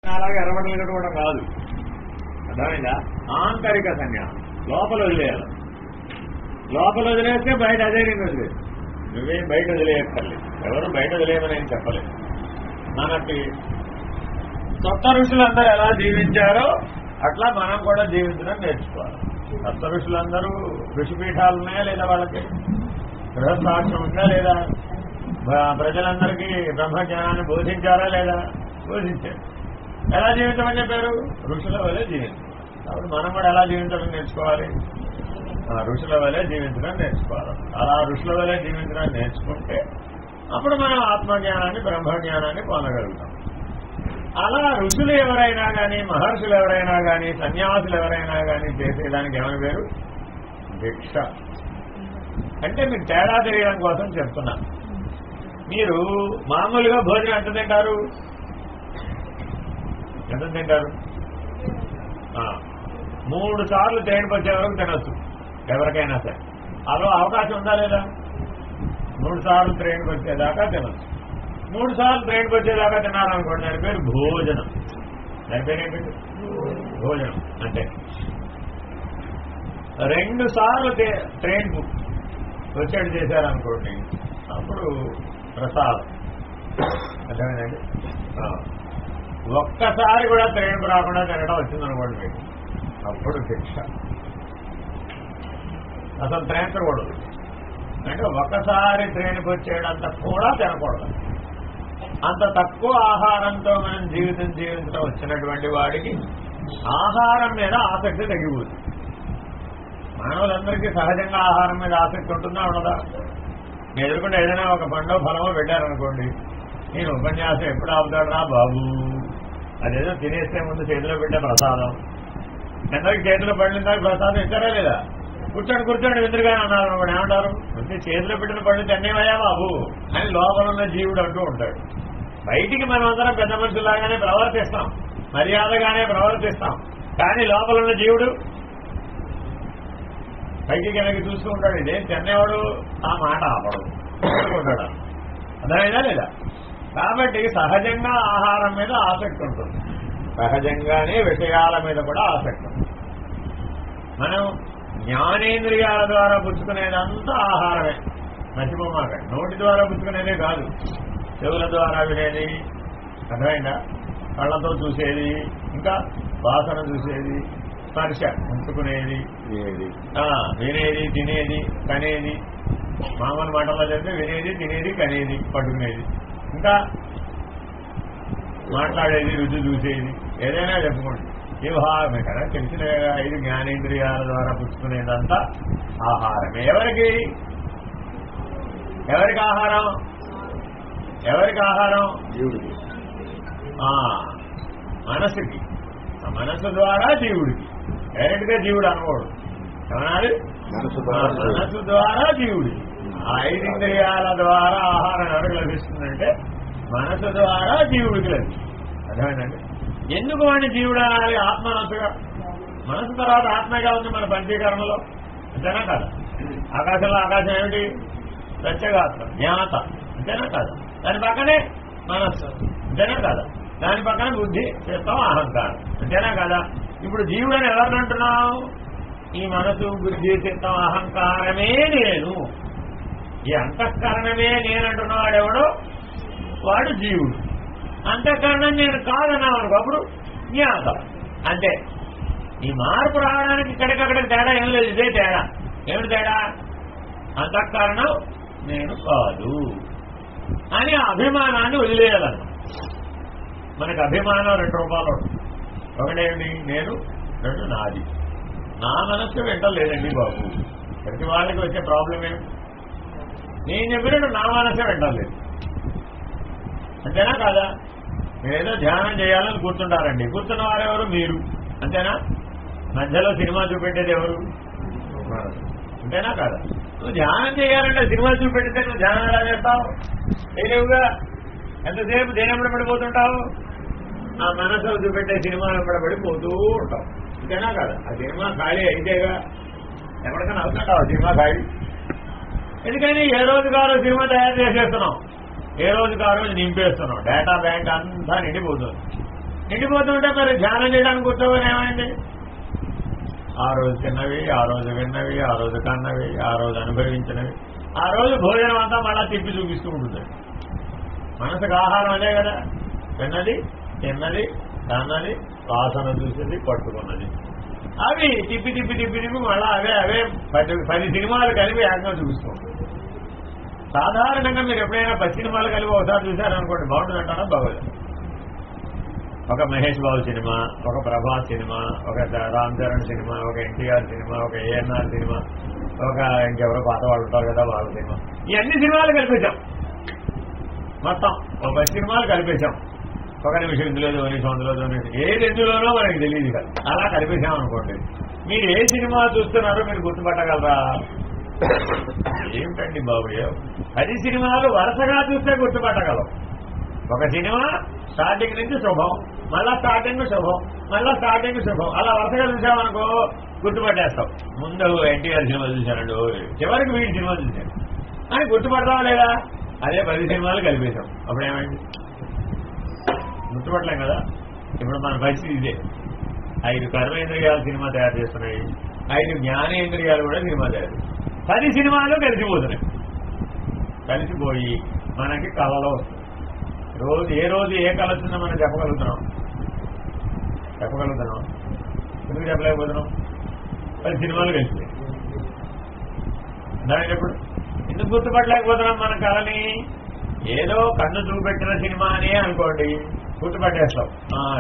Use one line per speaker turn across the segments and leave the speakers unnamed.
అలాగే ఎర్రబట్టలు కట్టుకోవడం కాదు, అర్థమైందా? ఆంతరిక సన్యాసం, లోపల వదిలేయాలి. లోపల వదిలేస్తే బయట అదే నేను వదిలేదు. నువ్వేం బయట వదిలేయక్కర్లేదు, ఎవరు బయట వదిలేయమని ఏం చెప్పలేదు. మనకి కొత్త ఋషులందరూ ఎలా జీవించారో అట్లా మనం కూడా జీవించడం నేర్చుకోవాలి. కొత్త ఋషులందరూ ఋషిపీఠాలు ఉన్నాయా లేదా, వాళ్ళకి గృహస్థాశ్రమం ఉందా లేదా, ప్రజలందరికీ బ్రహ్మజ్ఞానాన్ని బోధించారా లేదా, బోధించారు. ఎలా జీవించమని చెప్పారు? ఋషుల వలె జీవించాలి. కాబట్టి మనం కూడా ఎలా జీవించడం నేర్చుకోవాలి? ఋషుల వలె జీవించడం నేర్చుకోవాలి. అలా ఋషుల వలె జీవించడం నేర్చుకుంటే అప్పుడు మనం ఆత్మజ్ఞానాన్ని బ్రహ్మజ్ఞానాన్ని పొందగలుగుతాం. అలా ఋషులు ఎవరైనా కానీ, మహర్షులు ఎవరైనా కానీ, సన్యాసులు ఎవరైనా కానీ చేసేదానికి ఏమని పేరు? భిక్ష. అంటే మీకు తేడా తెలియడం కోసం చెప్తున్నా. మీరు మామూలుగా భోజనం ఎంత తింటారు? ఎంత తింటారు? 3 సార్లు ట్రైన్కి వచ్చే వరకు తినొచ్చు ఎవరికైనా సరే. అలా అవకాశం ఉందా లేదా? 3 సార్లు ట్రైన్కి వచ్చేదాకా తినొచ్చు. 3 సార్లు ట్రైన్కి వచ్చేదాకా తినాలనుకోండి, దాని పేరు భోజనం. దాని పేరు ఏంటంటే భోజనం. అంటే 2 సార్లు ట్రైన్కు వచ్చేట్టు చేశారనుకోండి, అప్పుడు ప్రసాదం. అర్థమైందండి? ఒక్కసారి కూడా ట్రైన్కు రాకుండా తినడం వచ్చిందనుకోండి మీకు, అప్పుడు భిక్ష. అసలు తినకూడదు. అంటే ఒక్కసారి ట్రైన్కి వచ్చేయడంత కూడా తినకూడదు. అంత తక్కువ ఆహారంతో మనం జీవించడం వచ్చినటువంటి వాడికి ఆహారం మీద ఆసక్తి తగ్గిపోతుంది. మానవులందరికీ సహజంగా ఆహారం మీద ఆసక్తి ఉంటుందా ఉండదా? మీరు ఎదుర్కొంటే ఏదైనా ఒక పండో ఫలమో పెట్టారనుకోండి, నేను ఉపన్యాసం ఎప్పుడు ఆపుతాడు రా బాబు, అదేదో తినేస్తే ముందు చేతిలో పెట్టే ప్రసాదం. అందరికి చేతిలో పడిన దాకా ప్రసాదం ఇచ్చారా లేదా? కూర్చోండి ఎదురుగానే అన్నారు అనుకోండి, ఏమంటారు? అంటే చేతిలో పెట్టిన పళ్ళు తిన్నేవయ్యా బాబు అని లోపల ఉన్న జీవుడు అంటూ ఉంటాడు. బయటికి మనం అందరం పెద్ద మనుషులాగానే ప్రవర్తిస్తాం, మర్యాదగానే ప్రవర్తిస్తాం. కానీ లోపల ఉన్న జీవుడు పైకి వెనక్కి చూస్తూ ఉంటాడు. ఇదేం తినేవాడు ఆ మాట ఆపడు ఉంటాడు. అర్థమైందా లేదా? కాబట్టి సహజంగా ఆహారం మీద ఆసక్తి ఉంటుంది, సహజంగానే విషయాల మీద కూడా ఆసక్తి ఉంటుంది. మనం జ్ఞానేంద్రియాల ద్వారా పుచ్చుకునేదంతా ఆహారమే, మర్చిపోమాక. నోటి ద్వారా పుచ్చుకునేదే కాదు, చెవుల ద్వారా వినేది, అర్థమైందా? కళ్ళతో చూసేది, ఇంకా వాసన చూసేది, స్పర్శ ఉంచుకునేది, వినేది, తినేది, కనేది. మామూలు మాటల్లో చెప్తే వినేది, తినేది, కనేది, పట్టుకునేది, ఇంకా మాట్లాడేది, రుచి చూసేది, ఏదైనా చెప్పుకోండి. ఇవి కదా తెలిసిన 5 జ్ఞానేంద్రియాల ద్వారా పుచ్చుకునేదంతా ఆహారమే. ఎవరికి ఆహారం? ఎవరికి ఆహారం? జీవుడికి. మనసుకి. మనసు ద్వారా జీవుడికి. డైరెక్ట్ గా జీవుడు అనకూడదు, ఏమనాలి? మనసు ద్వారా జీవుడికి. 5 ఇంద్రియాల ద్వారా ఆహారం ఎవరికి లభిస్తుందంటే మనసు ద్వారా జీవుడికి లభిస్తుంది. అర్థమైందండి? ఎందుకు వాడిని జీవుడు అనాలి? ఆత్మనసుగా. మనసు తర్వాత ఆత్మగా ఉంది మన పంచీకరణలో, అంతేనా కాదా? ఆకాశంలో ఆకాశం ఏమిటి? ప్రత్యేగాత్మ, జ్ఞాత, అంతేనా కాదా? దాని పక్కనే మనస్సు, అంతేనా కాదా? దాని పక్కన బుద్ధి, చిత్తం, అహంకారం, అంతేనా కాదా? ఇప్పుడు జీవుడని ఎవరిని అంటున్నావు? ఈ మనసు, బుద్ధి, చిత్తం, అహంకారమే నేను. ఈ అంతఃకరణమే నేనంటున్నవాడెవడో వాడు జీవుడు. అంతఃకరణం నేను కాదన్నావు అనుకో, అప్పుడు జ్ఞాత. అంతే. ఈ మార్పు రావడానికి ఇక్కడికక్కడికి తేడా ఏం లేదు, ఇదే తేడా. ఏమిటి తేడా? అంతఃకరణం నేను కాదు అని అభిమానాన్ని వదిలేయాలన్న. మనకి అభిమానం 2 రూపాయలు. ఒకటేమిటి? నేను, 2 నాది. నా మనస్సు వెంటలేదండి బాబు. ప్రతి వాళ్ళకి వచ్చే ప్రాబ్లం ఏమి? నేను చెప్పినట్టు నా మనస్సే వెంటలేదు, అంతేనా కాదా? మీరేదో ధ్యానం చేయాలని కూర్చుంటారండి, కూర్చున్న వారెవరు? మీరు, అంతేనా? మధ్యలో సినిమా చూపెట్టేది ఎవరు? అంతేనా కాదా? నువ్వు ధ్యానం చేయాలంటే సినిమా చూపెట్టితే నువ్వు ధ్యానం ఎలా చేస్తావు? తెలియవుగా. ఎంతసేపు దేని వెంబడిపోతుంటావు? ఆ మనసులో చూపెట్టే సినిమా వెంబడిపోతూ ఉంటావు, అంతేనా కాదా? ఆ సినిమా ఖాళీ అయితేగా ఎప్పటికైనా అవుతుంటావు సినిమా ఖాళీ. ఎందుకని ఏ రోజుకారో సినిమా తయారు చేసేస్తున్నాం, ఏ రోజుకి ఆ రోజు నింపేస్తున్నాం, డేటా బ్యాంక్ అంతా నిండిపోతుంది. నిండిపోతుంటే మరి ధ్యానం చేయడానికి కూర్చోవని ఏమైంది? ఆ రోజు తిన్నవి, ఆ రోజు విన్నవి, ఆ రోజు కన్నవి, ఆ రోజు అనుభవించినవి, ఆ రోజు భోజనం అంతా మళ్ళా తిప్పి చూపిస్తూ ఉంటుంది. మనసుకు ఆహారం అదే కదా, విన్నది, తిన్నది, కన్నది, వాసన చూసేది, పట్టుకున్నది. అవి తిప్పి తిప్పి తిప్పి తిప్పి మళ్ళా అవే 10 సినిమాలు కలిపి ఏకంగా చూపిస్తూ ఉంటుంది. సాధారణంగా మీరు ఎప్పుడైనా 10 సినిమాలు కలిపి ఒకసారి చూశారనుకోండి, బాగుంటుందంటారా? బాగోదు. ఒక మహేష్ బాబు సినిమా, ఒక ప్రభాస్ సినిమా, ఒక రామ్ చరణ్ సినిమా, ఒక ఎన్టీఆర్ సినిమా, ఒక ఏఎన్ఆర్ సినిమా, ఒక ఇంకెవరో పాత వాళ్ళు ఉంటారు కదా వాళ్ళ సినిమా, ఈ అన్ని సినిమాలు కలిపేశాం. మొత్తం ఒక 10 సినిమాలు కలిపేశాం. ఒక నిమిషం ఇందులో దోనిషం, అందులో దోనిషం, ఏది ఎందులోనో మనకి తెలియదు కదా. అలా కలిపేశాం అనుకోండి, మీరు ఏ సినిమా చూస్తున్నారో మీరు గుర్తుపట్టగలరా? ఏమిటండి బాబు, 10 సినిమాలు వరుసగా చూస్తే గుర్తుపట్టగలం. ఒక సినిమా స్టార్టింగ్ నుంచి శుభం, మళ్ళా స్టార్టింగ్ శుభం, మళ్ళా స్టార్టింగ్ శుభం, అలా వరుసగా చూసామనుకో గుర్తుపట్టేస్తాం. ముందు ఎన్టీఆర్ సినిమా చూశానండి, చివరికి వీడి సినిమా చూశాను అని గుర్తుపడతావా లేదా? అదే 10 సినిమాలు కలిపేశాం. అప్పుడు ఏమైంది? గుర్తుపట్టలేం కదా. ఇప్పుడు మన పరిస్థితి ఇదే. 5 కర్మేంద్రియాలు సినిమా తయారు చేస్తున్నాయి, 5 జ్ఞానేంద్రియాలు కూడా సినిమా తయారు. 10 సినిమాలు కలిసిపోతున్నాయి. కలిసిపోయి మనకి కళలో వస్తుంది. ఏ రోజు ఏ కళ వచ్చిందో మనం చెప్పగలుగుతున్నాం? ఎందుకు చెప్పలేకపోతున్నాం? 10 సినిమాలు కలిసిపోయి ఎప్పుడు ఎందుకు గుర్తుపట్టలేకపోతున్నాం మన కళని? ఏదో కన్ను చూపెట్టిన సినిమా అనే అనుకోండి, గుర్తుపట్టేస్తాం.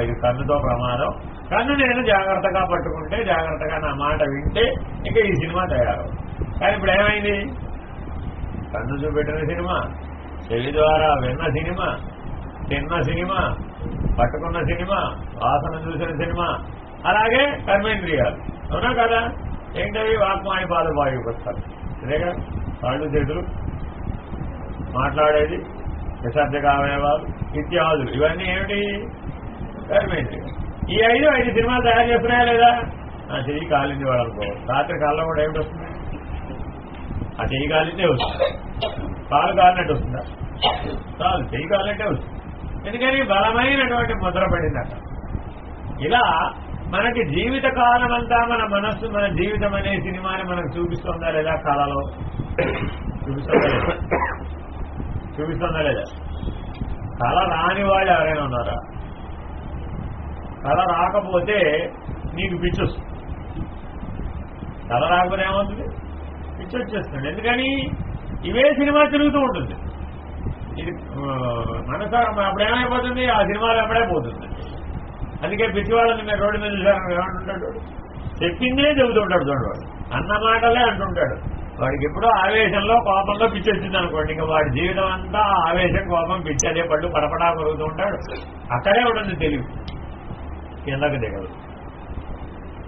ఇది కన్నుతో ప్రమాదం, కన్ను నేను జాగ్రత్తగా పట్టుకుంటే, జాగ్రత్తగా నా మాట వింటే ఇంకా ఈ సినిమా తయారవు. కానీ ఇప్పుడు ఏమైంది? కన్ను చూపెట్టిన సినిమా, చెవి ద్వారా విన్న సినిమా, తిన్న సినిమా, పట్టుకున్న సినిమా, వాసన చూసిన సినిమా, అలాగే కర్మేంద్రియాలు. అవునా కదా? ఏంటవి? వాక్మాయి పాదవాయువు వస్తారు. ఇదేగా కాళ్ళు చేతులు, మాట్లాడేది, విసర్జక అవయవాలు ఇత్యాదులు, ఇవన్నీ ఏమిటి? కర్మేంద్రియాలు. ఈ 5 సినిమాలు తయారు చేస్తున్నాయా లేదా? ఆ చెయ్యి కాలింది వాళ్ళనుకో, రాత్రి కాళ్ళలో కూడా ఏమిటి వస్తుంది? ఆ చెయ్యి కాలిందే వస్తుంది. కాలు కాలినట్టు వస్తుందా? కాలు చెయ్యి కాలినట్టే వస్తుంది. ఎందుకని? బలమైనటువంటి ముద్ర పడింది అక్కడ. ఇలా మనకి జీవిత కాలం అంతా మన మనస్సు, మన జీవితం అనే సినిమాని మనకు చూపిస్తుందా లేదా? కళలో చూపిస్తుందా లేదా? కళ రాని వాళ్ళు ఎవరైనా ఉన్నారా? కళ రాకపోతే నీకు పిచ్చి వస్తుంది. కళ రాకపోతే ఏమవుతుంది? పిచ్చి వచ్చేస్తుంది. ఎందుకని? ఇవే సినిమా తిరుగుతూ ఉంటుంది. ఇది మనసు అప్పుడు ఏమైపోతుంది? ఆ సినిమాలు అప్పుడే పోతుంది. అందుకే పిచ్చివాళ్ళని మీరు రోడ్డు మీద చూసారు, ఏమంటుంటాడు? చెప్పిందే చెబుతుంటాడు. చూడవాడు అన్న మాటలే అంటుంటాడు. వాడికి ఎప్పుడో ఆవేశంలో, కోపంలో పిచ్చి వచ్చింది అనుకోండి, ఇంకా వాడి జీవితం అంతా ఆవేశం, కోపం, పిచ్చి, అదే పళ్ళు పడపడా కొరుగుతూ ఉంటాడు. అక్కడే ఉంటుంది తెలివి, కిందకి దిగదు.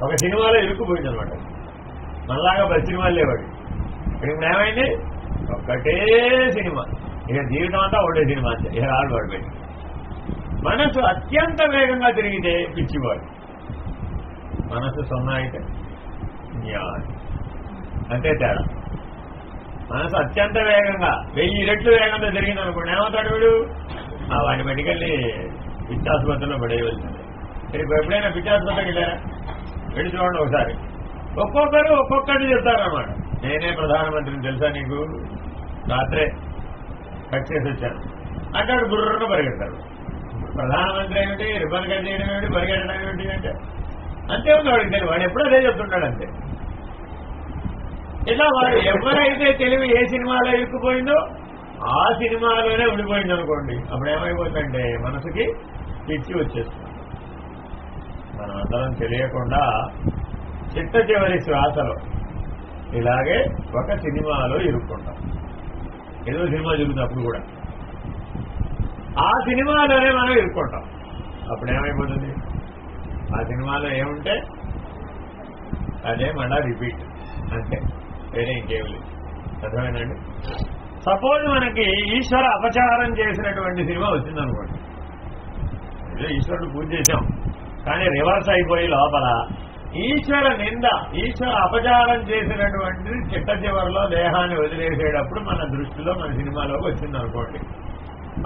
ఒక సినిమాలో ఇరుక్కుపోయింది అనమాట. మనలాగా 10 సినిమాలు లేవాడు. ఇప్పుడు ఏమైంది? ఒక్కటే సినిమా, ఇక జీవితం అంతా ఒకటే సినిమా, ఇక రాడు వాడు పెట్టి. మనసు అత్యంత వేగంగా తిరిగితే పిచ్చివాడు, మనసు 0 అయితే జ్ఞానం. అంతే తేడా. మనసు అత్యంత వేగంగా 1000 రెట్లు వేగంగా తిరిగింది అనుకోండి, ఏమవుతాడు వీడు? వాడిని బయటికెళ్ళి పిచ్చాసుపత్రిలో పడేయవలసింది. ఇప్పుడు ఎప్పుడైనా పిచ్చాసుపత్రికి వెళ్ళారా? వెళ్ళి చూడండి ఒకసారి. ఒక్కొక్కరు ఒక్కొక్కటి చెప్తారన్నమాట. నేనే ప్రధానమంత్రిని తెలుసా నీకు? రాత్రే కట్ చేసి వచ్చాను అంటాడు. గుర్రను పరిగెడతాడు. ప్రధానమంత్రి ఏమిటి, రిబ్బన్ కట్ చేయడం ఏమిటి, పరిగెట్టడం ఏమిటి అంటే అంతే ఉంది వాడికి తెలివి. వాడు ఎప్పుడూ అదే చెప్తుంటాడు అంతే. ఇలా వాడు ఎవరైతే తెలివి ఏ సినిమాలో ఇరుక్కుపోయిందో ఆ సినిమాలోనే ఉండిపోయింది అనుకోండి, అప్పుడు ఏమైపోతుందంటే మనసుకి పిచ్చి వచ్చేస్తుంది. మనం అందరం తెలియకుండా చిట్ట చివరి శ్వాసలో ఇలాగే ఒక సినిమాలో ఇరుక్కుంటాం. ఏదో సినిమా జరుగుతున్నప్పుడు కూడా ఆ సినిమాలోనే మనం ఇరుక్కుంటాం. అప్పుడు ఏమైపోతుంది? ఆ సినిమాలో ఏముంటే అదే మళ్ళా రిపీట్, అంతే, వేరే ఇంకేమి లేదు. అర్థమైందండి? సపోజ్ మనకి ఈశ్వర అపచారం చేసినటువంటి సినిమా వచ్చిందనుకోండి. ఏదో ఈశ్వరుడు పూజ చేశాం, కానీ రివర్స్ అయిపోయి లోపల ఈశ్వర నింద, ఈశ్వర అపచారం చేసినటువంటి చిట్ట చివరిలో దేహాన్ని వదిలేసేటప్పుడు మన దృష్టిలో, మన సినిమాలోకి వచ్చింది అనుకోండి,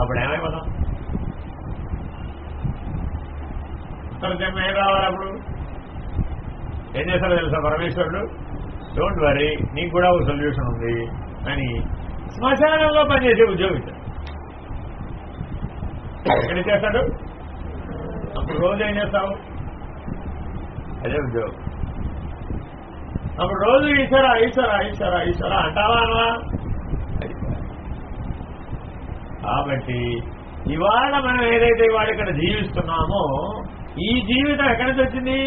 అప్పుడు ఏమైపోతాం? తర్వాత ఏం రావాలి అప్పుడు ఏం చేస్తారో తెలుసా పరమేశ్వరుడు, డోంట్ వరీ నీకు కూడా ఒక సొల్యూషన్ ఉంది అని శ్మశానంలో పనిచేసే ఉద్యోగం ఇచ్చాడు. ఎక్కడ చేస్తాడు? అప్పుడు రోజు ఏం చేస్తావు? అదే ఉద్యోగం. అప్పుడు రోజు ఈశ్వర ఈశ్వర ఈశ్వర ఈశ్వర అంటావా అనవా? కాబట్టి ఇవాళ మనం ఏదైతే ఇవాళ ఇక్కడ జీవిస్తున్నామో ఈ జీవితం ఎక్కడి నుంచి వచ్చింది?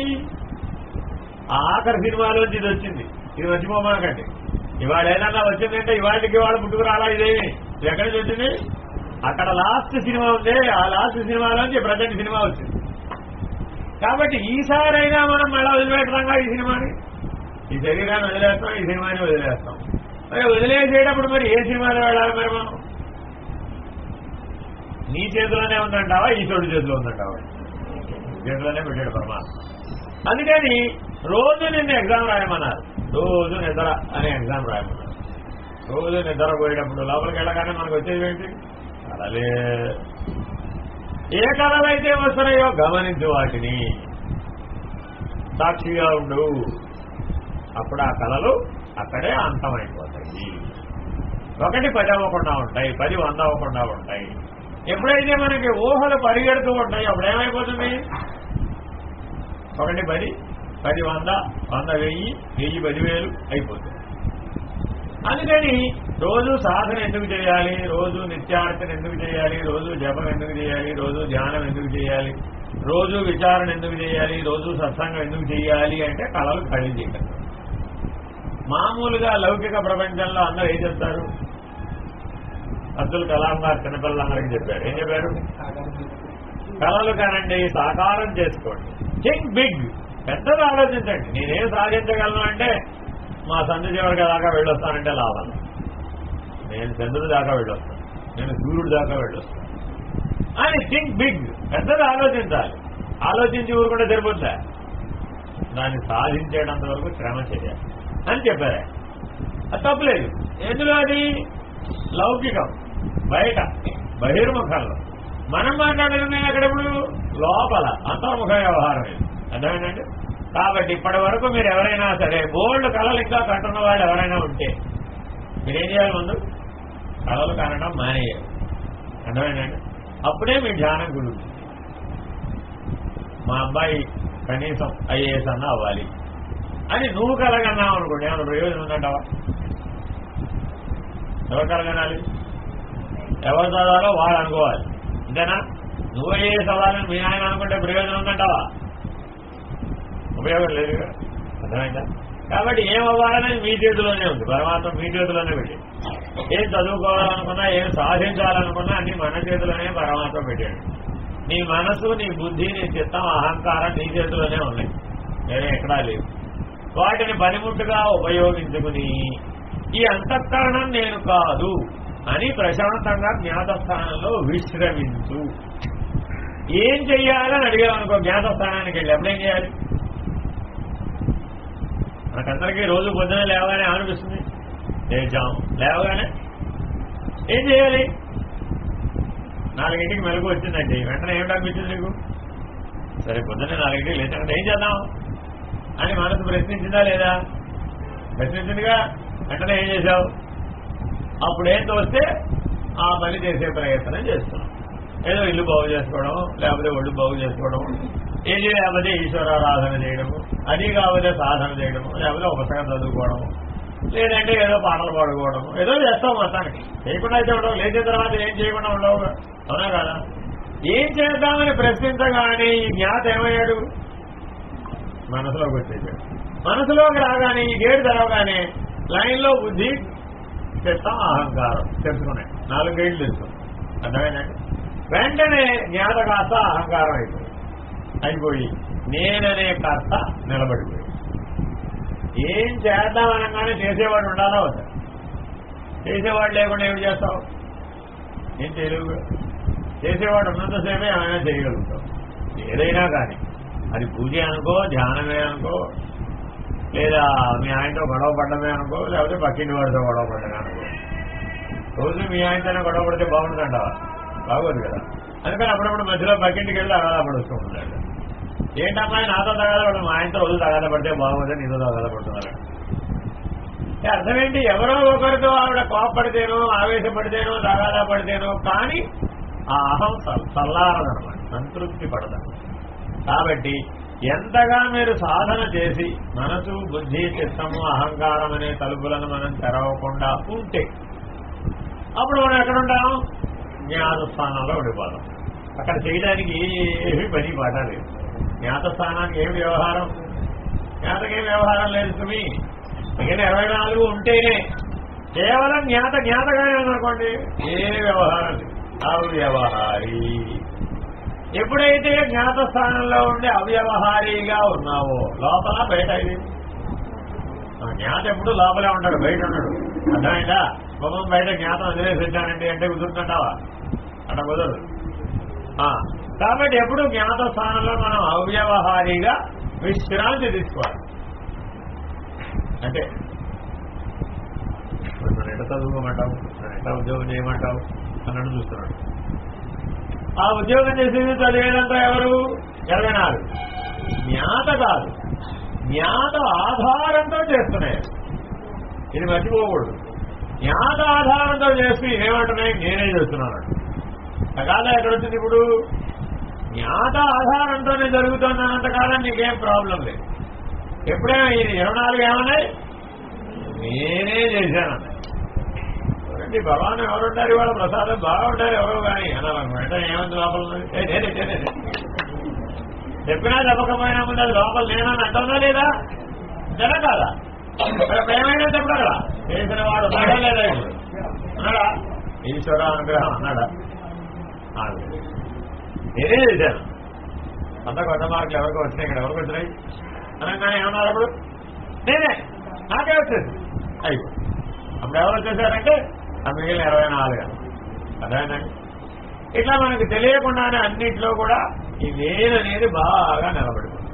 ఆఖరి సినిమాలోంచి ఇది వచ్చింది. ఇది మర్చిపోమాకండి. ఇవాళ ఏదన్నా వచ్చిందంటే ఇవాళకి ఇవాళ పుట్టుకు రాలా ఇదేమి. ఇది ఎక్కడి నుంచి వచ్చింది? అక్కడ లాస్ట్ సినిమా ఉంది, ఆ లాస్ట్ సినిమాలోంచి ప్రజెంట్ సినిమా వచ్చింది. కాబట్టి ఈసారైనా మనం మళ్ళా వదిలిపెట్టరాగా ఈ సినిమాని, ఈ శరీరాన్ని వదిలేస్తాం, ఈ సినిమాని వదిలేస్తాం. మరి వదిలేసేటప్పుడు మరి ఏ సినిమాలో వెళ్ళాలి? మరి మనం నీ చేతిలోనే ఉందంటావా, ఈశ్వరుడి చేతిలో ఉందంటావా? చేతిలోనే పెట్టాడు పరమాత్మ. అందుకని రోజు నిన్ను ఎగ్జామ్ రాయమన్నారు. రోజు నిద్ర అనే ఎగ్జామ్ రాయమన్నారు. రోజు నిద్ర పోయేటప్పుడు లోపలికి వెళ్ళగానే మనకు వచ్చేది ఏంటి? కలలే. ఏ కళలైతే వస్తున్నాయో గమనించు, వాటిని సాక్షిగా ఉండు. అప్పుడు ఆ కళలు అక్కడే అంతమైపోతాయి. ఒకటి 10 అవ్వకుండా ఉంటాయి, 10 100 అవ్వకుండా ఉంటాయి. ఎప్పుడైతే మనకి ఊహలు పరిగెడుతూ ఉంటాయి అప్పుడు ఏమైపోతుంది? 1 10, 10 100, 100 1000, 1000 10,000 అయిపోతుంది. అందుకని రోజు సాధన ఎందుకు చేయాలి? రోజు నిత్యార్చన ఎందుకు చేయాలి? రోజు జపం ఎందుకు చేయాలి? రోజు ధ్యానం ఎందుకు చేయాలి? రోజు విచారణ ఎందుకు చేయాలి? రోజు సత్సంగం ఎందుకు చేయాలి అంటే కళలు ఖాళీ చేయటం. మామూలుగా లౌకిక ప్రపంచంలో అందరూ ఏం చెప్తారు? అబ్దుల్ కలాం గారు చిన్నపిల్లలందరికీ చెప్పారు. ఏం చెప్పారు? కళలు కానండి, సాకారం చేసుకోండి. థింక్ బిగ్, పెద్దగా ఆలోచించండి. నేనేం సాధించగలను అంటే మా సంధి చివరికి దాకా వెళ్ళొస్తానంటే లాభం. నేను చంద్రుడి దాకా వెళ్ళొస్తాను, నేను సూర్యుడి దాకా వెళ్ళొస్తాను అని థింక్ బిగ్, పెద్దగా ఆలోచించాలి. ఆలోచించి ఊరుకుంటే సరిపోతుందా? దాన్ని సాధించేటంత వరకు శ్రమ చేయాలి అని చెప్పారు. అది తప్పలేదు. ఎందులో? అది లౌకికం, బయట బహిర్ముఖంలో. మనం మాట్లాడేది ఎక్కడెప్పుడు లోపల అంతర్ముఖ వ్యవహారం. అర్థమైందండి? కాబట్టి ఇప్పటి వరకు మీరు ఎవరైనా సరే బోల్డ్ కళలు ఇంకా కంటున్న వాళ్ళు ఎవరైనా ఉంటే మీరేం చేయాలి? ముందు కళలు కనడం మానేయాలి. అర్థమైందండి? అప్పుడే మీ ధ్యానం కుదురుతుంది. మా అబ్బాయి కనీసం IAS అన్నా అవ్వాలి అని నువ్వు కలగన్నావు అనుకోండి, ఏమైనా ప్రయోజనం ఉందంటావా? ఎవరు కలగనాలి? ఎవరు చదవాలో వాడు అనుకోవాలి. అంతేనా? నువ్వు IAS అవ్వాలని మీ ఆయన అనుకుంటే ప్రయోజనం ఉందంటావా? ఉపయోగం లేదు. అర్థమైందా? కాబట్టి ఏం అవ్వాలనేది మీ చేతిలోనే ఉంది. పరమాత్మ మీ చేతిలోనే పెట్టి ఏం చదువుకోవాలనుకున్నా, ఏం సాధించాలనుకున్నా అన్ని మన చేతిలోనే పరమాత్మ పెట్టాడు. నీ మనసు, నీ బుద్ధి, నీ చిత్తం, అహంకారం నీ చేతిలోనే ఉన్నాయి, వేరే ఎక్కడా లేవు. వాటిని పనిముట్టుగా ఉపయోగించుకుని ఈ అంతఃకరణం నేను కాదు అని ప్రశాంతంగా జ్ఞాతస్థానంలో విశ్రమించు. ఏం చెయ్యాలని అడిగామనుకో జ్ఞాతస్థానానికి వెళ్ళి అప్పుడేం చేయాలి? మనకందరికీ రోజు పొద్దున లేవగానే అనిపిస్తుంది, లేచాం, లేవగానే ఏం చేయాలి? 4 మెలకు వచ్చిందండి, వెంటనే ఏమిటి అనిపించింది నీకు? సరే పొద్దున్నే 4 లేచాక ఏం చేద్దాం అని మనసు ప్రశ్నించిందా లేదా? ప్రశ్నించిందిగా. వెంటనే ఏం చేశావు? అప్పుడేం తోస్తే ఆ పని చేసే ప్రయత్నం చేస్తున్నాం. ఏదో ఇల్లు బాగు చేసుకోవడం, లేకపోతే ఒళ్ళు బాగు చేసుకోవడం, ఏది లేకపోతే ఈశ్వరారాధన చేయడము, అది కాకపోతే సాధన చేయడము, లేకపోతే ఒక పుస్తకం చదువుకోవడము, లేదంటే ఏదో పాటలు పాడుకోవడం, ఏదో చేస్తాం. మొత్తానికి చేయకుండా అయితే ఉండవు. లేచిన తర్వాత ఏం చేయకుండా ఉండవు. అవునా కదా? ఏం చేద్దామని ప్రశ్నించగానే ఈ జ్ఞాత ఏమయ్యాడు? మనసులోకి వచ్చేసాడు. మనసులోకి రాగానే ఈ గేటు తెరవగానే లైన్లో బుద్ధి, చిత్తం, అహంకారం తెలుసుకున్నాయి. 4 గేట్లు తెలుసుకున్నాయి. అర్థమైందండి? వెంటనే జ్ఞాత కాస్త అహంకారం అయిపోయి నేననే కర్త నిలబడిపోయి ఏం చేద్దామనగానే చేసేవాడు ఉండాలా వద్దా? చేసేవాడు లేకుండా ఏమి చేస్తావు? ఏం చేయలేవు. చేసేవాడు ఉన్నంతసేపే ఏమైనా చేయగలుగుతావు. ఏదైనా కానీ అది పూజ అనుకో, ధ్యానమే అనుకో, లేదా మీ ఆయనతో గొడవ పడ్డమే అనుకో, లేకపోతే పక్కింటి వాడితో గొడవ పడ్డమే అనుకో. రోజు మీ ఆయనతోనే గొడవ పడితే బాగుంటుందంటావా? బాగోదు కదా. అందుకని అప్పుడప్పుడు మధ్యలో పక్కింటికి వెళ్ళి అలా పడుస్తూ ఉంటాడు. ఏంటమ్మాయి నాతో తగాదపడదు, మా ఆయనతో రోజు తగాదపడితే బాగోదని నీతో తగాదపడుతున్నారు. అర్థం ఏంటి? ఎవరో ఒకరితో ఆవిడ కోపడితేనో ఆవేశపడితేనో తగాదపడితేనో కానీ ఆ అహం చల్లారదనమాట, సంతృప్తి పడదు. కాబట్టి ఎంతగా మీరు సాధన చేసి మనసు బుద్ధి చిత్తము అహంకారం అనే తలుపులను మనం తెరవకుండా ఉంటే అప్పుడు మనం ఎక్కడుంటాం? జ్ఞాతస్థానంలో ఉండిపోతాం. అక్కడ చేయడానికి ఏమీ పని పాట లేదు. జ్ఞాతస్థానానికి ఏమి వ్యవహారం? జ్ఞాతకేం వ్యవహారం లేదు. సుమి మిగిలిన 24 ఉంటేనే కేవలం జ్ఞాతగానే అనుకోండి, ఏ వ్యవహారం లేదు. అవ్యవహారీ. ఎప్పుడైతే జ్ఞాత స్థానంలో ఉండి అవ్యవహారీగా ఉన్నావో లోపల బయట ఇది జ్ఞాత ఎప్పుడు లోపలే ఉంటాడు, బయట ఉన్నాడు. అర్థమైందా? బొమ్మ బయట జ్ఞాతం వదిలేసి వచ్చానండి అంటే కుదురుతుంటావా? అట్లా కుదరదు. కాబట్టి ఎప్పుడు జ్ఞాత స్థానంలో మనం అవ్యవహారీగా విశ్రాంతి తీసుకోవాలి. అంటే మనం ఎట్లా చదువుకోమంటావు, మనం ఎట్లా ఉద్యోగం చేయమంటావు అన్నట్టు చూస్తున్నాడు. ఆ ఉద్యోగం చేసేది చదివేదంతా ఎవరు? 24. జ్ఞాత కాదు, జ్ఞాత ఆధారంతో చేస్తున్నాయి. ఇది మర్చిపోకూడదు. జ్ఞాత ఆధారంతో చేసి ఏమంటున్నాయి? నేనే చేస్తున్నాను. సకాలం ఎక్కడొచ్చింది? ఇప్పుడు జ్ఞాత ఆధారంతోనే జరుగుతున్నంతకాలం నీకేం ప్రాబ్లం లేదు. ఎప్పుడైనా ఈ 24 ఏమన్నాయి? నేనే చేశానన్నాయి. భగవాన్ ఎవరుంటారు? ఇవాళ ప్రసాదం బాగా ఉంటారు ఎవరో కానీ అనాలన్నమాట. ఏమంది లోపల చెప్పినా చెప్పకపోయినా ముందు అది లోపల నేనని అంటుందా లేదా? జన కాదా? ఏమైనా చెప్పగలరా? చేసిన వాడు ఉన్నాడా లేదా? ఇప్పుడు అన్నాడా? ఈశ్వర అనుగ్రహం అన్నాడా? నేనే చేశాను. అంత కొత్త మార్కులు ఎవరికి వచ్చినాయి, ఇక్కడ ఎవరికి వచ్చినాయి అనగానే ఏమన్నారు? అప్పుడు నేనే, నాకే వచ్చేసి అయిపోయి. అప్పుడు ఎవరు వచ్చేసారంటే మిగిలిన 24. అదేనండి. ఇట్లా మనకు తెలియకుండానే అన్నింటిలో కూడా ఈ నేను అనేది బాగా నిలబడిపోతుంది.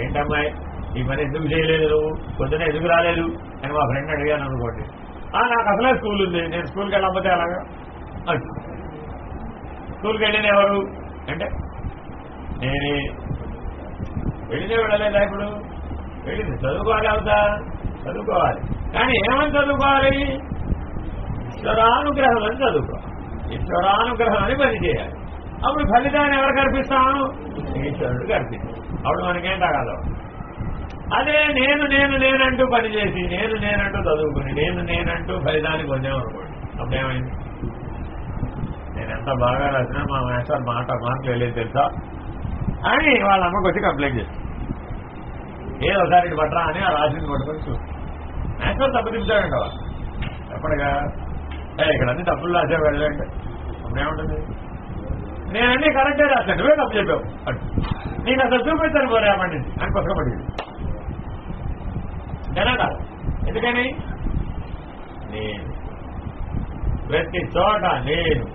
ఏంటమ్మాయి ఈ పని ఎందుకు చేయలేదు, నువ్వు పొద్దున ఎందుకు రాలేదు అని మా ఫ్రెండ్ అడిగాను అనుకోండి. నాకు అసలే స్కూల్ ఉంది, నేను స్కూల్కి వెళ్ళకపోతే అలాగా. స్కూల్కి వెళ్ళిన ఎవరు అంటే నేనే. వెళ్ళినే వెళ్ళలేదా? ఇప్పుడు వెళ్ళింది. చదువుకోవాలి అవుతా? చదువుకోవాలి. కానీ ఏమని చదువుకోవాలి? ఈశ్వరానుగ్రహం అని చదువుకోవాలి. ఈశ్వరానుగ్రహం అని పని చేయాలి. అప్పుడు ఫలితాన్ని ఎవరికి అర్పిస్తాము? ఈశ్వరుడికి అర్పిస్తాం. అప్పుడు మనకేం తగలదు. అదే నేనంటూ పనిచేసి నేనంటూ చదువుకుని నేనంటూ ఫలితానికి వచ్చాం అనుకోండి, అప్పుడేమైంది? నేను ఎంత బాగా రాసినా మా మాస్టర్ మార్కులు వెళ్ళేది తెలుసా అని వాళ్ళ అమ్మకి వచ్చి కంప్లైంట్ చేస్తాను. ఒకసారి పట్టరా అని ఆ రాసింది పట్టుకొని చూస్తాను. మాస్టర్ తప్పు తిప్పుతాడంట. ఎప్పటిగా ఇక్కడ అన్ని తప్పులు రాసే వెళ్ళండి. అప్పుడేముంటుంది? నేనన్నీ కరెక్టే రాశాను, నువ్వే తప్పు చెప్పావు అటు. నేను అసలు చూపించాను పోరే పండింది అని కొత్తపడింది. అంతేనా కాదు? ఎందుకని? నేను ప్రతి చోట నేను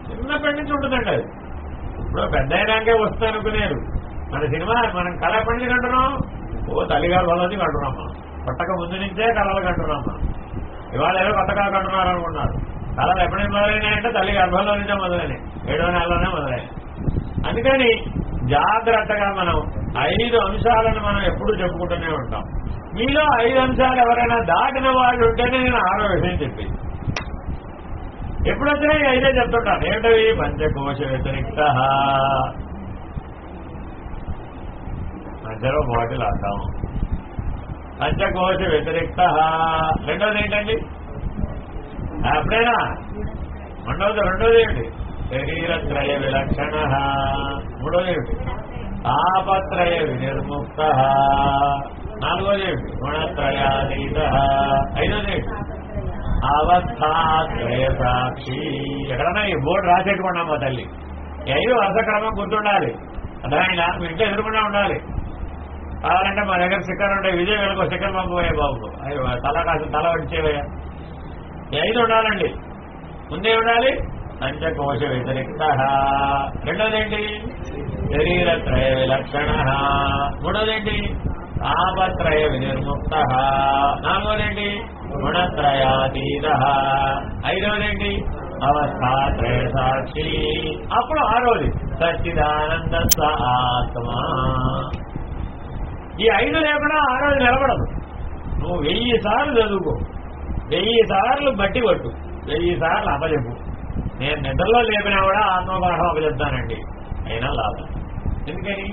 చిన్నప్పటి నుంచి ఉంటుందండి. అది ఇప్పుడు పెద్ద అయినాకే వస్తా అనుకునేరు. మన సినిమా మనం కళ ఎప్పటి నుంచి కంటున్నాం? తల్లిగారు వల్ల నుంచి కంటున్నాం. మనం కొట్టక ముందు నుంచే కళలు కంటున్నాం. మనం ఇవాళ ఏదో కొత్త కళ కంటున్నారు అనుకున్నారు. కళలు ఎప్పటి మొదలైనాయంటే తల్లి గర్భంలో నుంచే మొదలైనవి, 7వ నెలలోనే మొదలైనవి. అందుకని జాగ్రత్తగా మనం 5 అంశాలను మనం ఎప్పుడూ చెప్పుకుంటూనే ఉంటాం. మీలో 5 అంశాలు ఎవరైనా దాటిన వాళ్ళు ఉంటేనే నేను 6వ విషయం చెప్పింది. ఎప్పుడొచ్చినా 5 చెప్తుంటాను. ఏమిటవి? పంచకోశ వ్యతిరిక్త. మధ్యలో బాటిల్ అర్థం. పంచకోశ వ్యతిరిక్త. రెండోది ఏంటండి? ఎప్పుడైనా రెండోది ఏమిటి? శరీరత్రయ విలక్షణ. మూడోది ఏమిటి? తాపత్రయ వినిర్ముక్త. నాలుగోది ఏమిటి? గుణత్రయాతీత. ఐదోది ఏమిటి? అవస్థాత్రయ సాక్షి. ఎక్కడన్నా ఈ బోర్డు రాసేట్టుకున్నామా తల్లి? ఈ 5 వరుస క్రమం గుర్తుండాలి. అర్థమైనా? మీ ఇంట్లో ఎదురుకుండా ఉండాలి. కావాలంటే మా దగ్గర స్టిక్కర్ ఉంటాయి. విజయ్ వెళ్ళకో స్టిక్కర్ పంపబోయే బాబు. తల కాసిన తల వడిచేవయ్యా. ఈ 5 ఉండాలండి. ముందే ఉండాలి పంచకోశ వ్యతిరిక్త. రెండోదేంటి? శరీరత్రయ విలక్షణ. మూడోదేంటి? తాపత్రయ వినిర్ముక్త. నాలుగోదేంటి? గుణత్రయాతీత. ఐదోదేంటి? అవస్థాత్రయ సాక్షి. అప్పుడు 6వది సచ్చిదానంద ఈ 5 లేకుండా ఆ రోజు నిలబడదు. నువ్వు 1000 సార్లు చదువుకో, 1000 సార్లు బట్టి కొట్టు, 1000 సార్లు అప్పచెప్పు. నేను నిద్రలో లేపినా కూడా ఆత్మపాఠం అప్పచెప్తానండి, అయినా లాభం. ఎందుకని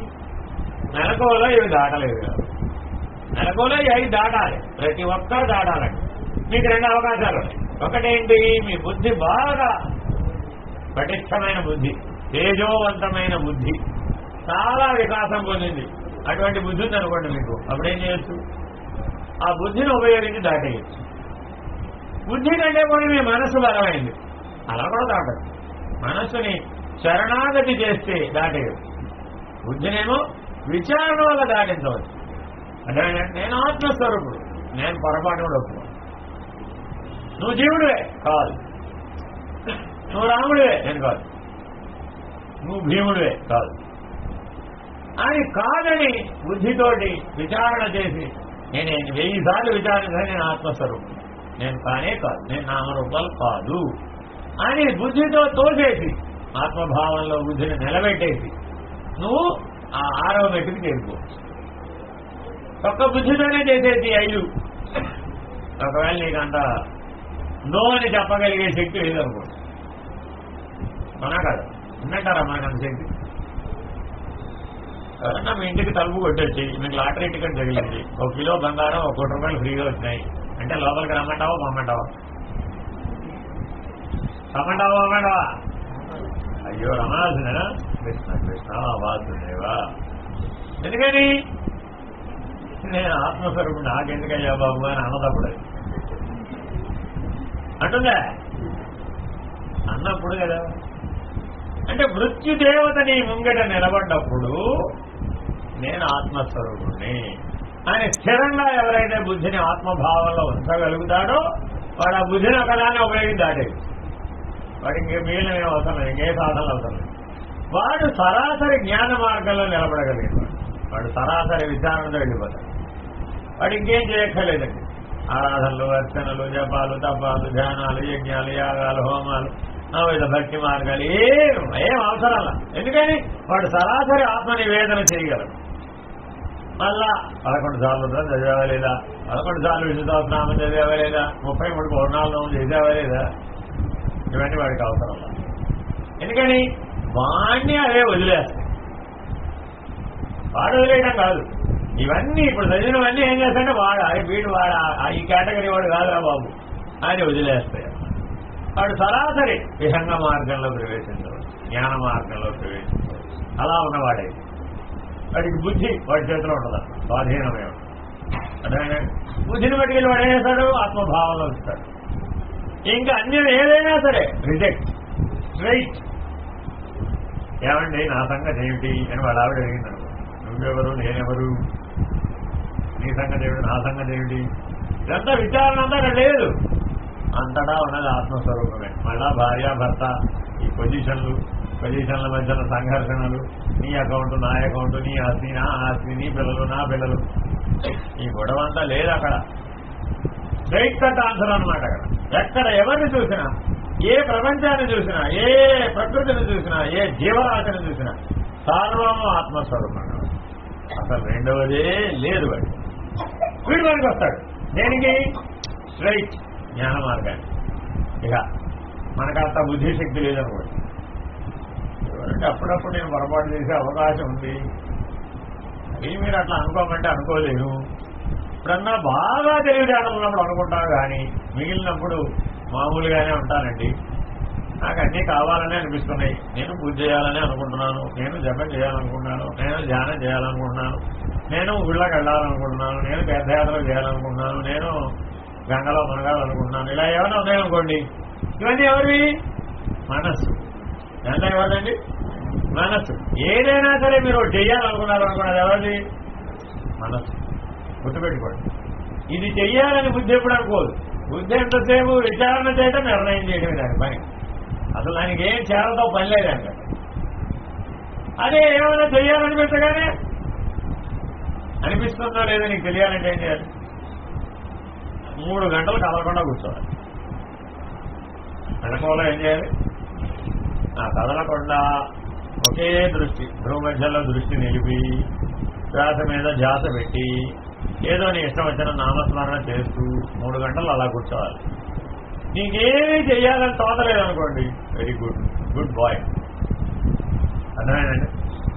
మెలకువలో ఇవి దాటలేదు కాదు. మెలకువలో ఈ 5 దాటాలి, ప్రతి ఒక్కరు దాటాలండి. మీకు 2 అవకాశాలు ఉన్నాయి. ఒకటేంటి, మీ బుద్ధి బాగా పటిష్టమైన బుద్ధి, తేజోవంతమైన బుద్ధి, చాలా వికాసం పొందింది. అటువంటి బుద్ధి ఉంది అనుకోండి మీకు, అప్పుడేం చేయొచ్చు, ఆ బుద్ధిని ఉపయోగించి దాటేయచ్చు. బుద్ధి కంటే కూడా మీ మనస్సు బలమైంది, అలా కూడా దాటదు. మనస్సుని శరణాగతి చేస్తే దాటేయచ్చు. బుద్ధినేమో విచారణ వల్ల దాటించవచ్చు. అంటే నేను ఆత్మస్వరూపుడు, నేను పొరపాటు కూడా ఒప్పుకో. నువ్వు జీవుడివే కాదు, నువ్వు రాముడివే నేను కాదు, నువ్వు భీముడివే కాదు అని కాదని బుద్ధితోటి విచారణ చేసి నేను 1000 సార్లు విచారించాలి, నేను ఆత్మస్వరూపుడు, నేను కానే కాదు, నేను నామరూపాలు కాదు అని బుద్ధితో తోసేసి ఆత్మభావంలో బుద్ధిని నిలబెట్టేసి నువ్వు ఆ 6వ మెట్టుకు చేరుకోవచ్చు. ఒక్క బుద్ధితోనే చేసేసి 5. ఒకవేళ నీకంత నో అని చెప్పగలిగే శక్తి లేదనుకోండి, మనా కాదు ఉన్నట్టారా మనకంత శక్తి? ఎవరన్నా మీ ఇంటికి తలుపు కొట్టొచ్చి మీకు లాటరీ టికెట్ తగిలింది, 1 కిలో బంగారం 1 కోటి రూపాయలు ఫ్రీగా వచ్చినాయి అంటే లోపలికి రమ్మంటావా పంపమంటావా? రమ్మంటావా? అయ్యో రమాల్సిందేనా? కృష్ణ కృష్ణ వాసుదేవా. ఎందుకని నేను ఆత్మస్వరూపుడు, నాకెందుకయ్యా బాబు అని అన్నదప్పుడు అంటుందా? అన్నప్పుడు కదా. అంటే మృత్యుదేవత నీ ముంగట నిలబడ్డప్పుడు నేను ఆత్మస్వరూపుణ్ణి అని స్థిరంగా ఎవరైతే బుద్ధిని ఆత్మభావంలో ఉంచగలుగుతాడో వాడు ఆ బుద్ధిని ఒకదాన్ని ఉపయోగించి దాటేది. వాడికి ఇంకే మిగిలిన అవసరం లేదు, ఇంకే సాధనలు అవసరం లేదు. వాడు సరాసరి జ్ఞాన మార్గంలో నిలబడగలిగాడు, వాడు సరాసరి విచారణతో వెళ్ళిపోతాడు. వాడు ఇంకేం చేయక్కర్లేదండి. ఆరాధనలు, అర్చనలు, జపాలు, తపాలు, ధ్యానాలు, యజ్ఞాలు, యాగాలు, హోమాలు, వివిధ భక్తి మార్గాలు ఏం అవసరాల. ఎందుకని వాడు సరాసరి ఆత్మ నివేదన చేయగలడు. మళ్ళా 11 సార్లు చదివావా లేదా, 11 సార్లు విష్ణుసహస్రనామం చదివావా లేదా, 33 పౌర్ణాలను చేసావా లేదా, ఇవన్నీ వాడికి అవసరం. ఎందుకని వాణ్ణి అవే వదిలేస్తాయి. వాడు వదిలేయడం కాదు, ఇవన్నీ ఇప్పుడు చదివినవన్నీ ఏం చేస్తాడంటే వీడు ఈ కేటగిరీ వాడు కాదురా బాబు అని వదిలేస్తాయి. వాడు సరాసరి విహంగ మార్గంలో ప్రవేశించవచ్చు, జ్ఞాన మార్గంలో ప్రవేశించవచ్చు. అలా ఉన్నవాడైతే వాడికి బుద్ధి వాడి చేతిలో ఉండదు, స్వాధీనమే ఉంటుంది. అదే బుద్ధిని బట్టి వాడు ఏం చేస్తాడు, ఆత్మభావంలో ఇస్తాడు. ఇంకా అన్యం ఏదైనా సరే రిజెక్ట్ స్ట్రైట్. ఏమండి నా సంగతి ఏమిటి అని వాడు ఆవిడ అడిగిందనుకో, నువ్వెవరు నేనెవరు, నీ సంగతి ఏమిటి నా సంగతి ఏమిటి, ఇదంతా విచారణ అంతా లేదు. అంతటా ఉన్నది ఆత్మస్వరూపమే. మళ్ళా భార్య భర్త ఈ పొజిషన్ల మధ్యన సంఘర్షణలు, నీ అకౌంట్ నా అకౌంట్, నీ ఆస్తి నా ఆస్తి, నీ పిల్లలు నా పిల్లలు, ఈ గొడవ అంతా లేదు అక్కడ. స్ట్రైట్ కట్ ఆన్సర్ అనమాట. అక్కడ ఎక్కడ ఎవరిని చూసినా, ఏ ప్రపంచాన్ని చూసినా, ఏ ప్రకృతిని చూసినా, ఏ జీవరాశిని చూసినా సర్వము ఆత్మస్వరూపంగా. అసలు రెండవదే లేదు. వీడు మనకి వస్తాడు దేనికి, స్ట్రైట్ జ్ఞాన మార్గాన్ని. ఇక మనకంత బుద్ధిశక్తి లేదనుకోండి, అంటే అప్పుడప్పుడు నేను పొరపాటు చేసే అవకాశం ఉంది. అది మీరు అట్లా అనుకోమంటే అనుకోలేను. ఇప్పుడన్నా బాగా తెలివితేటలు ఉన్నప్పుడు అనుకుంటాను, కానీ మిగిలినప్పుడు మామూలుగానే ఉంటానండి. నాకు అన్నీ కావాలని అనిపిస్తున్నాయి, నేను పూజ చేయాలని అనుకుంటున్నాను, నేను జపం చేయాలనుకుంటున్నాను, నేను ధ్యానం చేయాలనుకుంటున్నాను, నేను ఊళ్ళకి వెళ్ళాలనుకుంటున్నాను, నేను తీర్థయాత్రలు చేయాలనుకుంటున్నాను, నేను గంగలో మునగాలనుకుంటున్నాను. ఇలా ఏమైనా ఉన్నాయనుకోండి, ఇవన్నీ ఎవరివి? మనస్సు. ఎంత ఎవరిదండి? మనస్సు. ఏదైనా సరే మీరు చెయ్యాలనుకున్నారు అనుకున్నది ఎవరిది? మనస్సు. గుర్తుపెట్టుకోండి, ఇది చెయ్యాలని బుద్ధి ఎప్పుడు అనుకోదు. బుద్ధి ఎంతసేపు విచారణ చేయడం, నిర్ణయం చేయడమే దాని పని. అసలు దానికి ఏం చేరతో పని లేదంట. అదే ఏమైనా చెయ్యాలనిపించగానే అనిపిస్తుందో లేదో నీకు తెలియాలంటే ఏం చేయాలి? 3 గంటలు కదలకుండా కూర్చోవాలి. వెనకలో ఏం చేయాలి? కదలకుండా ఒకే దృష్టి, భ్రూ మధ్యలో దృష్టి నిలిపి శ్వాస మీద ధ్యాస పెట్టి ఏదో నీ ఇష్టం వచ్చిన నామస్మరణ చేస్తూ 3 గంటలు అలా కూర్చోవాలి. నీకేమీ చెయ్యాలని తోతలేదనుకోండి, వెరీ గుడ్, గుడ్ బాయ్, అర్థమైందండి.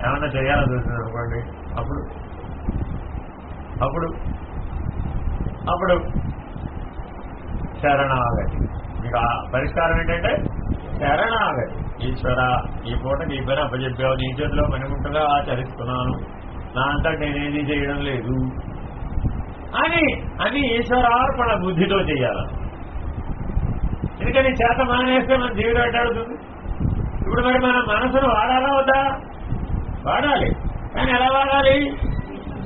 ఏమన్నా చేయాలని చూస్తుంది అనుకోండి, అప్పుడు అప్పుడు అప్పుడు శరణాగతి. మీకు ఆ పరిష్కారం ఏంటంటే శరణాగతి. ఈశ్వర, ఈ పూటకి ఈ పని అప్పచెప్పావు, నీ చేతిలో పనిముట్టుగా ఆచరిస్తున్నాను, నా అంతా నేనేది చేయడం లేదు అని ఈశ్వరార్పణ బుద్ధితో చేయాలి. ఎందుకని చేత మానేస్తే మన జీవితం ఎట్టాడుతుంది. ఇప్పుడు మరి మన మనసును వాడాలా వద్దా? వాడాలి. కానీ ఎలా వాడాలి?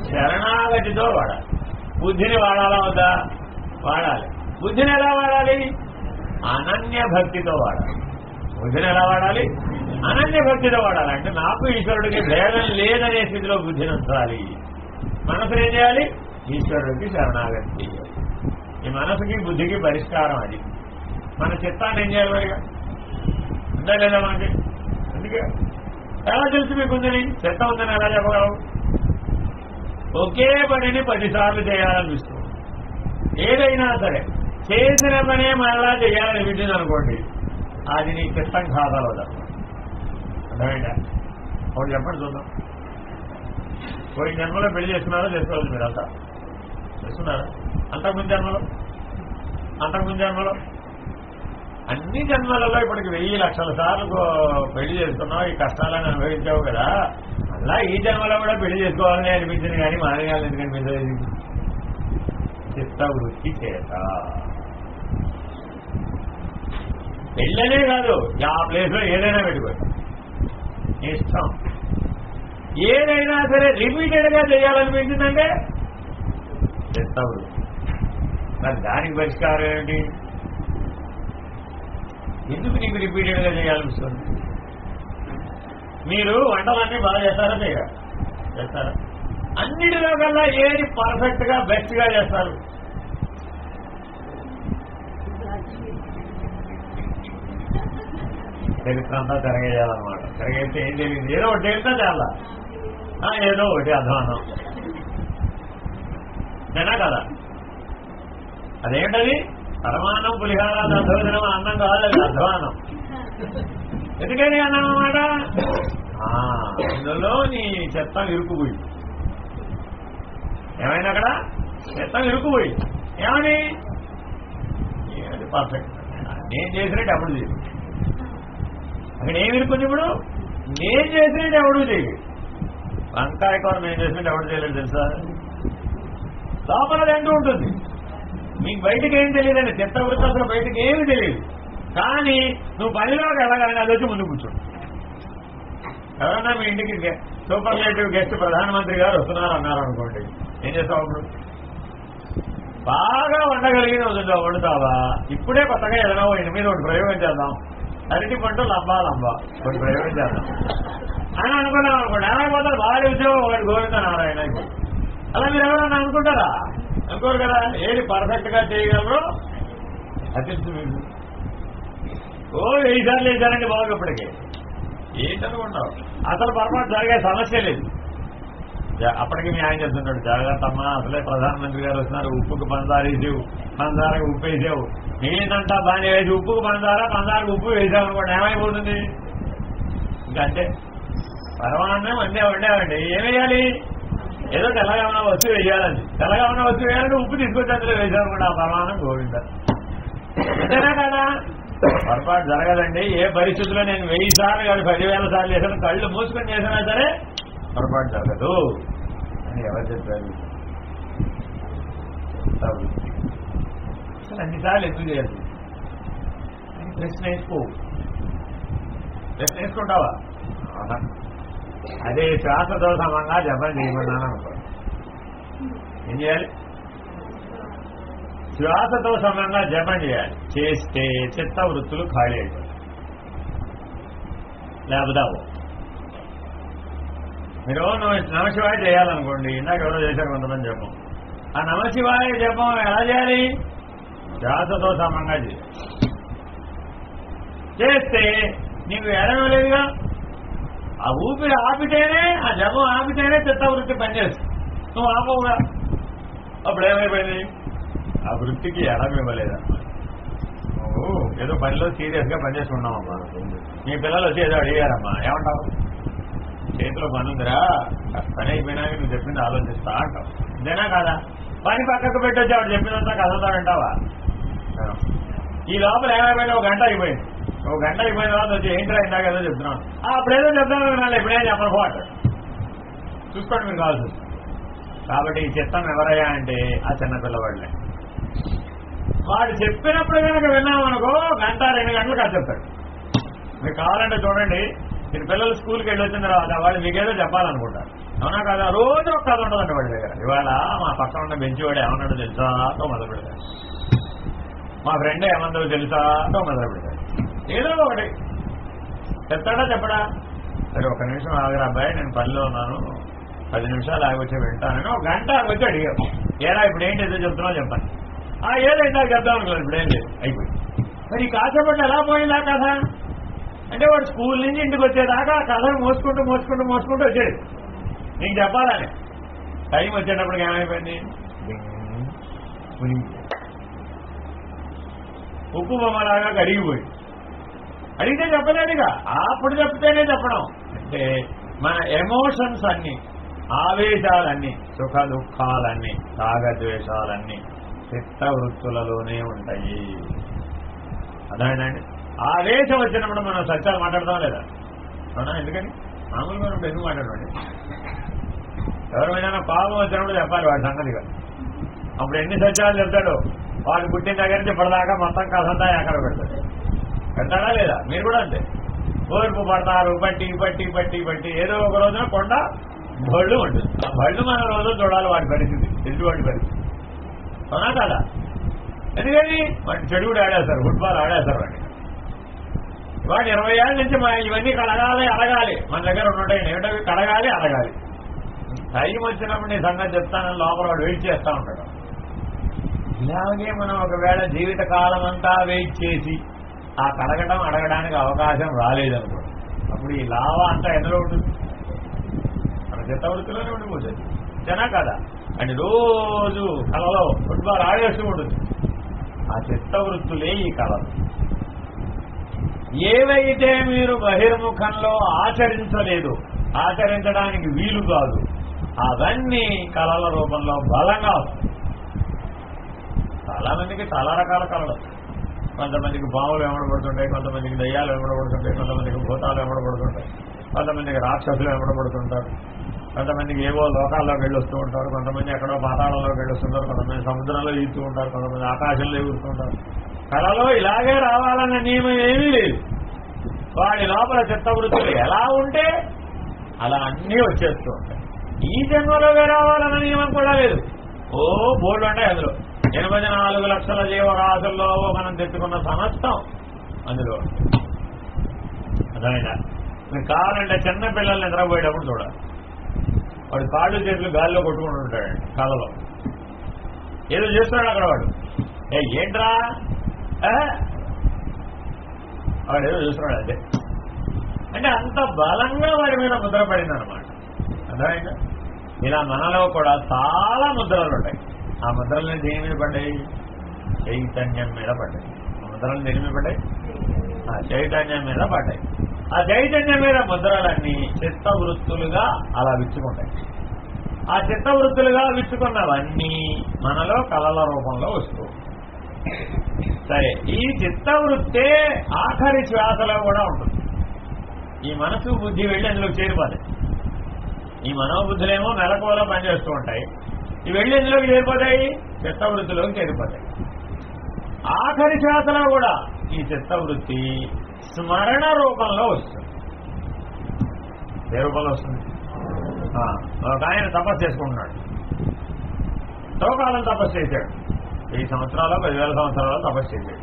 శరణాగతితో వాడాలి. బుద్ధిని వాడాలా వద్దా? వాడాలి. బుద్ధిని ఎలా వాడాలి? అనన్య భక్తితో వాడాలి. బుద్ధిని ఎలా వాడాలి? అనన్య భక్తితో వాడాలి. అంటే నాకు ఈశ్వరుడికి భేదం లేదనే స్థితిలో బుద్ధిని ఉంచాలి. మనసును ఏం చేయాలి? ఈశ్వరుడికి శరణాగతి చేయాలి. ఈ మనసుకి బుద్ధికి పరిష్కారం అది. మన చిత్తాన్ని ఏం చేయాలి? మరిగా ఉందా లేదా మనకి? అందుకే ఎలా తెలుసు మీకుందని? చిత్తం ఉందని ఎలా చెప్పగలవు? ఒకే పనిని 10 సార్లు చేయాలనిపిస్తుంది. ఏదైనా సరే చేసిన పనే మళ్ళా చేయాలనిపించింది అనుకోండి, అది నీ చిత్తం ఖాతాలో అర్థమైందా? ఒకటి చెప్పండి చూద్దాం. పోయిన జన్మలో పెళ్లి చేసుకున్నారో చేసుకోవాలి? మీరంతా చేస్తున్నారా? అంతకుముందు జన్మలో అన్ని జన్మలలో ఇప్పటికి 1000 లక్షల సార్లు పెళ్లి చేసుకున్నావు, ఈ కష్టాలను అనుభవించావు కదా, అలా ఈ జన్మలో కూడా పెళ్లి చేసుకోవాలని అనిపించింది, కానీ మానేయాలని ఎందుకు అనిపించలేదు? చిత్తవృత్తి చేత. పెళ్ళనే కాదు, ఆ ప్లేస్ లో ఏదైనా పెట్టుకోండి, ఇష్టం. ఏదైనా సరే రిపీటెడ్ గా చేయాలనిపించిందంటే చిత్తవృత్తి. మరి దానికి పరిష్కారం ఏంటి? ఎందుకు నీకు రిపీటెడ్ గా చేయాలనిపిస్తుంది? మీరు వంటలన్నీ బాగా చేస్తారా? అన్నిటిలో కల్లా ఏది పర్ఫెక్ట్ గా బెస్ట్ గా చేస్తారు? చరిత్ర అంతా తిరగేయాలన్నమాట. తిరగేస్తే ఏం తెలియదు, ఏదో ఒకటి వెళ్తా చాలా, ఏదో ఒకటి అధ్వానం నేనా కదా. అదేంటది? పరమాన్నం పులిహార దద్దోజనం అన్నం కావాలి, అది అధ్వానం. ఎందుకని అన్నం అన్నమాట? ఇందులో నీ చెత్తం ఇరుక్కుపోయింది. ఏమైనా అక్కడ చెత్తం ఇరుక్కుపోయింది. ఏమని? పర్ఫెక్ట్ నేను చేసినట్టు ఎవడు చేయదు. అక్కడ ఏమి ఇరుక్కుంది? ఇప్పుడు నేను చేసినట్టు ఎవడు చేయదు. వంకాయ కూర నేను చేసినట్టు ఎవడు చేయలేదు తెలుసా? లోపలది అంటూ ఉంటుంది. మీకు బయటకు ఏం తెలియదండి, చిత్తవృత్తి అసలు బయటకు ఏమి తెలియదు. కానీ నువ్వు పనిలోకి వెళ్ళగానే అది వచ్చి ముందు కూర్చోండి. ఎవరన్నా మీ ఇంటికి సూపర్లేటివ్ గెస్ట్ ప్రధానమంత్రి గారు వస్తున్నారు అన్నారు అనుకోండి, ఏం చేస్తావు? అప్పుడు బాగా వండగలిగిన వండుతావా? ఇప్పుడే కొత్తగా ఏదైనా 8 ఒకటి ప్రయోగం చేద్దాం, అరటి పంట లంబా ఒకటి ప్రయోగం చేద్దాం అని అనుకున్నాం అనుకోండి, ఏమైపోతారు? బాగా ఉద్యోగం ఒకటి గోవింద నారాయణ అయిపోయి. అలా మీరు ఎవరన్నా అనుకుంటారా? అనుకోరు కదా. ఏది పర్ఫెక్ట్ గా చేయగలరో అది తెలుసు మీకు. 1000 సార్లు వేసారండి బాగా. ఇప్పటికే ఏంటనుకుంటావు? అసలు పొరపాటు జరిగే సమస్య లేదు. అప్పటికి మీ ఆయన చెప్తుంటాడు, జాగ్రత్తమ్మా, అసలే ప్రధానమంత్రి గారు వస్తున్నారు, ఉప్పుకు పంచదార వేసావు, పంచదారకు ఉప్పు వేసావు, మిగిలినంతా బాగానే వేసి ఉప్పుకు పంచదారకు ఉప్పు వేసామనుకోండి, ఏమైపోతుంది? ఇంకంటే పరమాన్నం వండేవండి, ఏమేయాలి? ఏదో తెల్లగా ఉన్న వస్తువు వేయాలండి. తెల్లగా ఉన్న వస్తువు వేయాలంటే ఉప్పు తీసుకొచ్చి అందులో వేసామనుకోండి, ఆ పరమాన్నం గోవింద. అంతేనా కదా? పొరపాటు జరగదండి. ఏ పరిస్థితుల్లో నేను 1000 సార్లు కాదు 10,000 సార్లు చేశాను, కళ్ళు మూసుకొని చేసినా సరే పొరపాటు జరగదు అని ఎవరు చెప్పారు? అసలు అన్నిసార్లు ఎందుకు చేయాలి? ప్రశ్న వేసుకుంటావా? అదే శ్వాసతో సమంగా జపం చేయమన్నాను అనుకో, ఏం చేయాలి? శ్వాసతో సమంగా జపం చేయాలి. చేస్తే చిత్త వృత్తులు ఖాళీ అయిపోతాయి. లేకపోతే మీరు నమశివాయ చేయాలనుకోండి, ఇందాక ఎవరో చేశారు కొంతమంది జపం. ఆ నమశివాయ జపం ఎలా చేయాలి? శ్వాసతో సమంగా చేయాలి. చేస్తే నీకు ఎడమ లేదుగా, ఆ ఊపిరి ఆపితేనే, ఆ జపం ఆపితేనే చిత్తవృత్తి పనిచేస్తుంది. నువ్వు ఆపవుగా, అప్పుడు ఏమైపోయింది? ఆ వృత్తికి ఎడం ఇవ్వలేదమ్మా. నువ్వు ఏదో పనిలో సీరియస్ గా పనిచేసుకున్నావమ్మా, మీ పిల్లలు వచ్చి ఏదో అడిగారమ్మా, ఏమంటావు? చేతిలో పని ఉందిరా, పని అయిపోయినాక నువ్వు చెప్పింది ఆలోచిస్తా అంటావు. ఇదేనా కాదా? పని పక్కకు పెట్టొచ్చి ఆవిడ చెప్పినంతా కథలతో వింటావా? ఈ లోపల ఏమైపోయినా ఒక గంట అయిపోయింది. ఒక గంట అయిపోయిన తర్వాత వచ్చి ఏంట్రా ఇందాక ఏదో చెప్తున్నాను, అప్పుడేదో చెప్తాను వినాలి, ఎప్పుడేం చెప్పకపోవట. చూసుకోండి మీరు కావాల్సి. కాబట్టి ఈ చిత్తం ఎవరయ్యా అంటే ఆ చిన్నపిల్లవాళ్ళే. వాడు చెప్పినప్పుడు కనుక విన్నామనుకో గంట 2 గంటలు కాదు చెప్తాడు. మీకు కావాలంటే చూడండి, మీరు పిల్లలు స్కూల్కి వెళ్ళి వచ్చిన తర్వాత వాళ్ళు మీకేదో చెప్పాలనుకుంటారు, అవునా కాదా? రోజు ఒక కథ ఉంటుందండి వాడి దగ్గర. ఇవాళ మా పక్కన ఉన్న బెంచివాడు ఏమన్నాడో తెలుసాతో మొదలు పెడతాడు, మా ఫ్రెండ్ ఏమన్నాడో తెలుసాతో మొదలు పెడతాడు. ఏదో ఒకటి చెప్తాడా చెప్పడా? సరే ఒక నిమిషం ఆగరా అబ్బాయి, నేను పనిలో ఉన్నాను, 10 నిమిషాలు ఆగొచ్చి వింటానని ఒక గంట ఆగొచ్చి అడిగావు. ఏరా ఇప్పుడు ఏంటి ఏదో చెప్తున్నావు చెప్పండి. ఏదో ఇందాక చెప్తాను అనుకోలేదు, ఇప్పుడు ఏం లేదు, అయిపోయింది. మరి ఈ కాసేపట్లో ఎలా పోయిందా కథ అంటే వాడు స్కూల్ నుంచి ఇంటికి వచ్చేదాకా ఆ కథను మోసుకుంటూ మోసుకుంటూ మోసుకుంటూ వచ్చాడు నీకు చెప్పాలని. టైం వచ్చేటప్పటికి ఏమైపోయింది? ఉప్పు బొమ్మలాగా కరిగిపోయింది. అడిగితే చెప్పలేదుగా, అప్పుడు చెప్తేనే చెప్పడం. అంటే మన ఎమోషన్స్ అన్ని, ఆవేశాలన్నీ, సుఖ దుఃఖాలన్నీ, రాగద్వేషాలన్నీ చిత్తవృత్తులలోనే ఉంటాయి. అదేనండి. ఆవేశం వచ్చినప్పుడు మనం సత్యాలు మాట్లాడతాం లేదా? అవునా? ఎందుకని మామూలుగా ఉన్నప్పుడు ఎందుకు మాట్లాడమండి? ఎవరైనా పాపం వచ్చినప్పుడు చెప్పాలి వాడి సంగతిగా. అప్పుడు ఎన్ని సత్యాలు చెప్తాడు వాడు పుట్టిన దగ్గర నుంచి ఇప్పటిదాకా మొత్తం కథంతా ఎక్కడ పెడతాడు. పెడతాడా లేదా? మీరు కూడా అంతే. ఓర్పు పడతారు, పట్టి పట్టి పట్టి పట్టి ఏదో ఒక రోజున కొండ బళ్ళు ఉంటుంది. ఆ బళ్ళు మన రోజు చూడాలి వాడి పరిస్థితి, ఎదుటివాడి పరిస్థితి. అవునా కదా? ఎందుకని వాడి చెడుగుడు ఆడేస్తారు, ఫుట్బాల్ ఆడేస్తారు వాడిని. వాడు 20 ఏళ్ళ నుంచి ఇవన్నీ కడగాలి అడగాలి, మన దగ్గర ఉంటాయి ఏమిటవి కడగాలి అడగాలి. టైం వచ్చినప్పుడు నీ సంగతి చెప్తానని లోపల వాడు వెయిట్ చేస్తూ ఉంటాడు. ఇలాగే మనం ఒకవేళ జీవిత కాలం అంతా వెయిట్ చేసి ఆ కడగటం అడగడానికి అవకాశం రాలేదనుకోండి, అప్పుడు ఈ లావా అంతా ఎందులో ఉంటుంది? మన చిత్తవృత్తిలోనే ఉండిపోతుంది. జనా కదా? అని రోజు కళలో ఫుట్బాల్ ఆడేస్తూ ఉంటుంది. ఆ చిత్తవృత్తులే ఈ కళలు. ఏవైతే మీరు బహిర్ముఖంలో ఆచరించలేదు, ఆచరించడానికి వీలు కాదు, అవన్నీ కళల రూపంలో బలంగా వస్తాయి. చాలా మందికి చాలా రకాల కళలు. కొంతమందికి పాములు వెంబడబడుతుంటాయి, కొంతమందికి దయ్యాలు వెంబడబడుతుంటాయి, కొంతమందికి భూతాలు వెంబడబడుతుంటాయి, కొంతమందికి రాక్షసులు వెంబడబడుతుంటారు, కొంతమందికి ఏవో లోకాల్లోకి వెళ్ళొస్తూ ఉంటారు, కొంతమంది ఎక్కడో పాతాళంలోకి వెళ్ళొస్తుంటారు, కొంతమంది సముద్రంలో ఈదుతూ ఉంటారు, కొంతమంది ఆకాశంలో ఎగురుతుంటారు. కళలో ఇలాగే రావాలన్న నియమం ఏమీ లేదు. వాడి లోపల చిత్తవృత్తులు ఎలా ఉంటే అలా అన్నీ వచ్చేస్తూ ఉంటాయి. ఈ జన్మలోనే రావాలన్న నియమం కూడా లేదు. బోర్డు ఉంటాయి అందులో. 84 లక్షల జీవరాశుల్లో మనం తెచ్చుకున్న సమస్తం అందులో. అర్థమైనా? మీరు కావాలంటే చిన్న పిల్లల్ని నిద్రపోయేటప్పుడు చూడాలి, వాడు కాళ్ళు చేతులు గాలిలో కొట్టుకుంటూ ఉంటాడండి. కళలో ఏదో చేస్తున్నాడు అక్కడ వాడు. ఏంట్రా వాడు ఏదో చూస్తున్నాడు అదే. అంటే అంత బలంగా వాడి మీద ముద్ర పడింది అనమాట. అర్థమైందా? ఇలా మనలో కూడా చాలా ముద్రలు ఉంటాయి. ఆ ముద్రల్ని దేని మీద పడ్డాయి? చైతన్యం మీద పడ్డాయి. ఆ ముద్రలు దేని మీద పడ్డాయి? ఆ చైతన్యం మీద పడ్డాయి. ఆ చైతన్యం మీద ముద్రలన్నీ చిత్తవృత్తులుగా అలా విచ్చుకుంటాయి. ఆ చిత్తవృత్తులుగా విచ్చుకున్నవన్నీ మనలో కళల రూపంలో వస్తూ. సరే, ఈ చిత్తవృత్తే ఆఖరి శ్వాసలో కూడా ఉంటుంది. ఈ మనసు బుద్ధి వెళ్ళి అందులో చేరిపోతాయి. ఈ మనోబుద్ధులేమో మెలకువలో పనిచేస్తూ ఉంటాయి. ఇవి వెళ్ళి ఎందులోకి చేరిపోతాయి? చిత్తవృత్తిలోకి చేరిపోతాయి. ఆఖరి శ్వాసలో కూడా ఈ చిత్తవృత్తి స్మరణ రూపంలో వస్తుంది. ఏ రూపంలో వస్తుంది? ఒక ఆయన తపస్సు చేసుకుంటున్నాడు. తోకాలం తపస్సు చేశాడు. 1000 సంవత్సరాలు 10,000 సంవత్సరాలు తపస్సు చేశాడు.